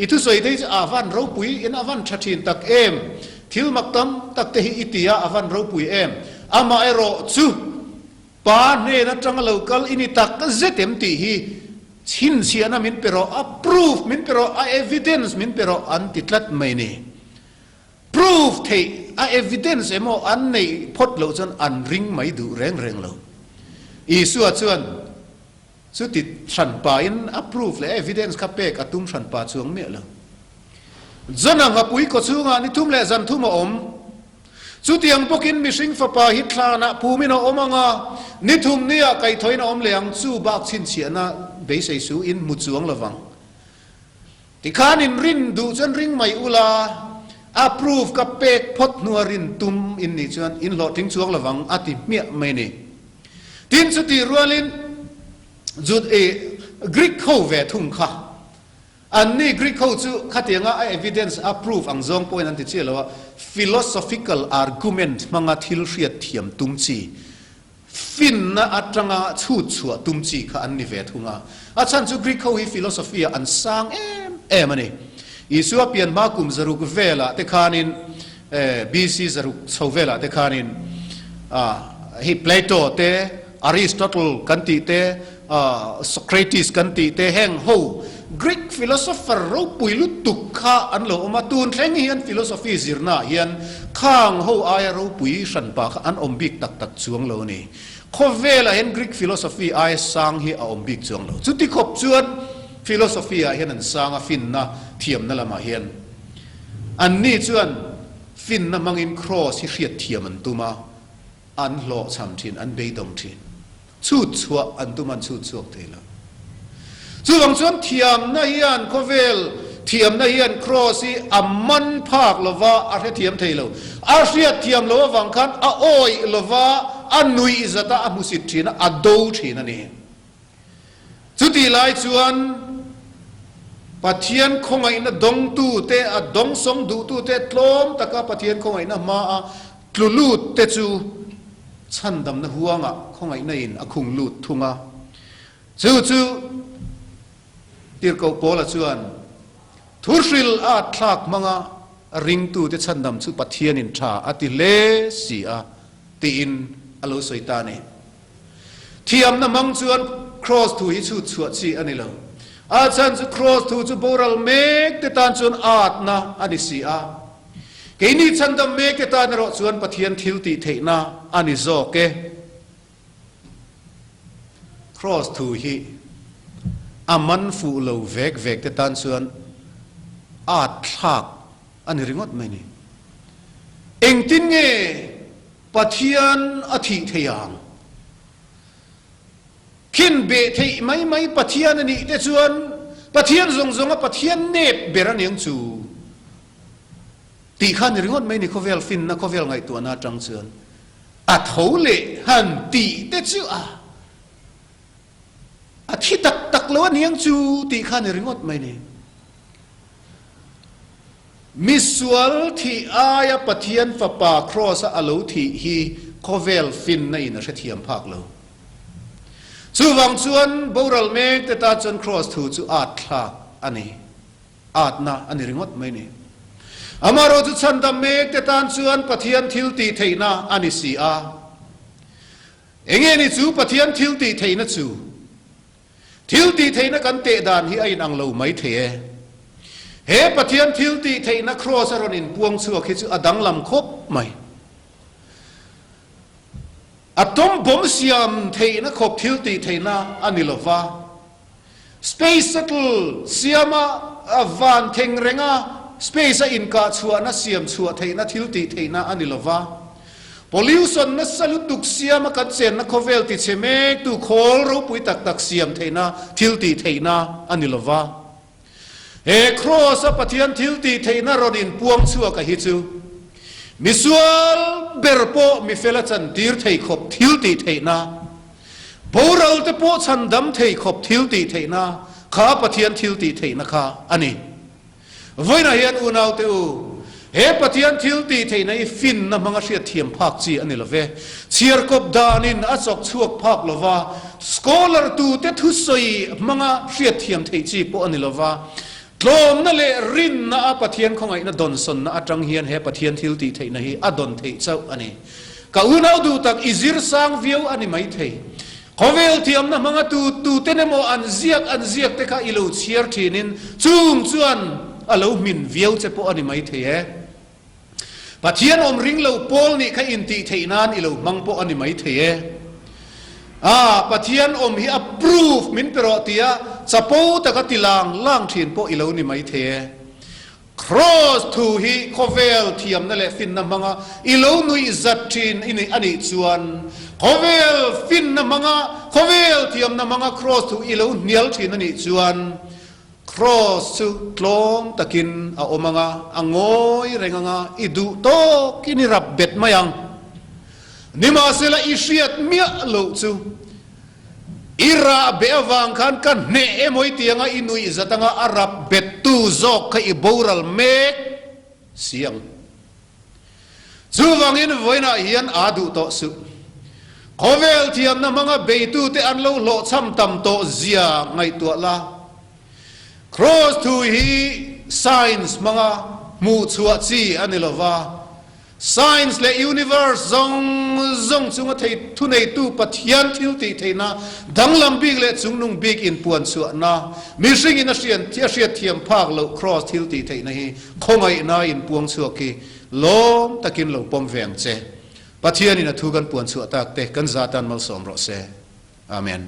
อิทุสวยได้อาวันเราปุยอินอาวันชัดชินตักทิลมักตัมตักเตหิอิติยาอาวันเราปุยอามาเอโรจูปานเนนัจังเลวกัลอินิตักเจเต็มตีฮีชินเสียนะมินเปโรproof มินเปโรevidence มินเปโรอันติดลัดไม่เนี่ย proof เทevidence อันในพดเราจนอันริงไม่ดูเร่งเราอีส่วนสุดที่ฉันป่าอิน approve และ evidence ขับเปกตุ้มฉันป่าช่วงเมียเลยจนหางปุยก็ช่วงนี้ทุ่มและจันทุ่มอมสุดที่ยังพกินมิสิงฟ้าป่าฮิตลานะภูมินอมงานิทุ่มเนี่ยไก่ถอยนอมเลียงสู้บักชินเสียนะเบสไอสูอินมุดช่วงระวัง ที่ข้านินรินดูจนริงไม่อุลาapprove กับเป็กพดนัวรินตุมอินนี่จวนอินหลอทิ้งช่วงระวังอติเมียไม่นี่ทินสุติรัวลินจุดกรีกเขาเวทุงค่ะอันนี้กรีกเขาจูขัดยังไง evidence approve อังจงพอยนั่นที่เชื่อแล้วว่า philosophical argument มังอาทิลเรียดเทียมตุมจีฟินนะอัตรงาชูดชัวตุมจีค่ะอันนี้เวทุงอาจารย์จูกรีกเขาฮี philosophy อันสร้างมันนี่อิสุอาเปียนมากุมจรุกเวล่าเตคานินBC จรุกชาวเวล่าเตคานินฮีเพลโตเตอริสโตเติลกันติเตโซเครติสกันติเตแห่งโฮกรีกฟิโลโซฟีเราปุยลุตุกข้าอันโลมาตูนแห่งเฮียนฟิโลโซฟีจิรนาเฮียนข้างโฮอายเราปุยสันปากอันอมบิกตักตักจวงโลนี่ขบเวล่าเห็นกรีกฟิโลโซฟีไอสังฮีอมบิกจวงโลจุดที่ขบจวนฟิโลโซฟีเห็นอันสังฟินนะเทียมนั่นละมาเห็นอันนี้จวนฟินนะมังอินครอสที่เรียดเทียมอันตุมาอันโลชำทินอันเบยดงทินชุดชัวอันตุมันชุดชัวเทละจู่บางส่วนเทียมนาเฮียนโคเวลเทียมนาเฮียนครอสที่อัมมันภาคละว่าอาเทียมเทละอาเรียเทียมละว่าวังคันอาโอยละว่าอันนุยอิจตาอามุสิตทินอาดูทินนี่จุดที่หลายจวนปัทยันคงไอ้น่ะดงตูเตอดงสงดูตูเตตลมตะกาปัทยันคงไอ้น่ะมาตลุลูดเตจูฉันดำน่ะหัวงะคงไอ้น่ะอินอคุงลูดทุงะจู่ตีร์กเอาโปละจวนทุริลอาทลักมังะริงตูเตฉันดำจู่ปัทยันอินชาอติเลสีอาตีอินอโลสวยตานี่เทียมน่ะมังจวนครอสทูฮิชุดสวดสีอันนี้แล้วอาจารย์จะ cross ทูจะโบราณเมกแต่ตานส่วนอาดนะอันนี้สิอาเกนี่ฉันดำเมกแต่ตานรอส่วนปะเทียนทิลติเทนะอันนี้โจเก cross ทูฮีอามันฟูโลเวกแต่ตานส่วนอาดทักอันนี้ริงอดไหมนี่เองตินเงปะเทียนอธิเทียงขินเบทไม่ปะเทียนนี่แต่ส่วนปะเทียนทรงปะเทียนเนบเบรันยังจูตีขันริงอดไม่นี่เขาเวลฟินนะเขาเวลไงตัวน่าจังเสือนอัดหูเละหันตีแต่จูอาทิตักแล้วนี่ยังจูตีขันริงอดไม่นี่มิสวลที่อายปะเทียนฝาปาครอสอโลที่ฮีเขาเวลฟินในน่ะเทียมภาคเราจู่วังชวนโบราณเมกแต่ตาจน cross ถูจู่อาดคลาอันนี้อาดนะอันนี้ริงอดไม่นี่อามาเราจะชันดำเมกแต่ตาชวนปะเทียนทิลตีเทนะอันนี้สีอาเองนี่จู่ปะเทียนทิลตีเทนะจู่ทิลตีเทนะกันเตะดานที่ไอ้นางเราไม่เทเฮปะเทียนทิลตีเทนะ cross รนินพวงชัวคิดจู่อดังลำคบไม่อัตมบ่มเสียมเทนะขบทิลตีเทนะอันนี้ละว่า space shuttle เสียมาวันเทงเรงะ space อินกาชัวนะเสียมชัวเทนะทิลตีเทนะอันนี้ละว่า pollution นะสลุตุกเสียมากัดเซนนะโคเวลติเชเมกตุโคลรูปุยตักเสียมเทนะทิลตีเทนะอันนี้ละว่าเอครอสปะเทียนทิลตีเทนะรอดินพวงชัวกะฮิจูมิสวลเบรโปมิเฟลจันดีร์เทขบทิลตีเทนะโบราณเตโปชันดำเทขบทิลตีเทนะข้าปะเทียนทิลตีเทนะข้าอันนี้วันนั้นเห็นอุณาวเตอูเฮปะเทียนทิลตีเทนะฟินนะมังอาเชียเทียมภาคจีอันนี้ละเวเชียร์กบดานินอาจอกชวกภาคละว่าสกอลาร์ตูเตทุสอยมังอาเชียเทียมเทจีปอันนี้ละว่าลมนั่นเลยรินนะปะเทียนของไอ้น่ะดอนสนนะจังเฮียนเฮปะเทียนทิลตีเทนะฮีอดอนเทเจ้าอันนี้ก็อุณาวดูตักอิซิร์สังวิวอันนี้ไม่เทขอเวลเทียมนะมังตูเตนโมอันเซียกเตkaอิลูเชียร์ทีนินจุงจวนอโลมินวิวเจปอันนี้ไม่เทปะเทียนอมริงเราปอลนี่ข้าอินตีเทนานอิลูมังปอันนี้ไม่เทปะเทียนอมฮี approve มินเปรอตียสปูตะกติลางล่างถิ่นพวกอิเลวนี่ไม่เท cross to ฮีโคเวลเทียมนั่นแหละฟินน้ำมังอิเลวนุยจัดถิ่นอินี่อันนี้ส่วนโคเวลฟินน้ำมังโคเวลเทียมน้ำมัง cross to อิเลวเนียลถิ่นอันนี้ส่วน cross สุดลมตะกินเอาอมังอ่างอยเรงงาอิดูโตกินิรับเบ็ดมายังนิมาเสละอิเชียดเมียลุจูอิราเบวังคันกันเนเอมอยเตียงอินุยจัตงอารับเบ็ดตูจอกขอิบูรัลเมกเสียงจูวังอินไว้นะเฮียนอาดูโตสุขอเวลเทียมนะมังเบตูเตอันโลโลซ้ำตำโตเสียไงตัวละ cross to he science มังมูชัวจีอันนี้ละว่า science และ universe จงจุงเททุนในตู้ปัทยันทิลติเทนะดังลำบิกและจุงนุ่งบิกอินปวนส่วนนะมีสิ่งอินเสียนเทียเทียมภาคโล cross ทิลติเทนะฮีคงไงนะอินปวงส่วนกีลมตะกินลงปมแหวงเจปัทยันอินทุกันปวนส่วนตากเตกันซาตันมัลสอมรอเซอาเมน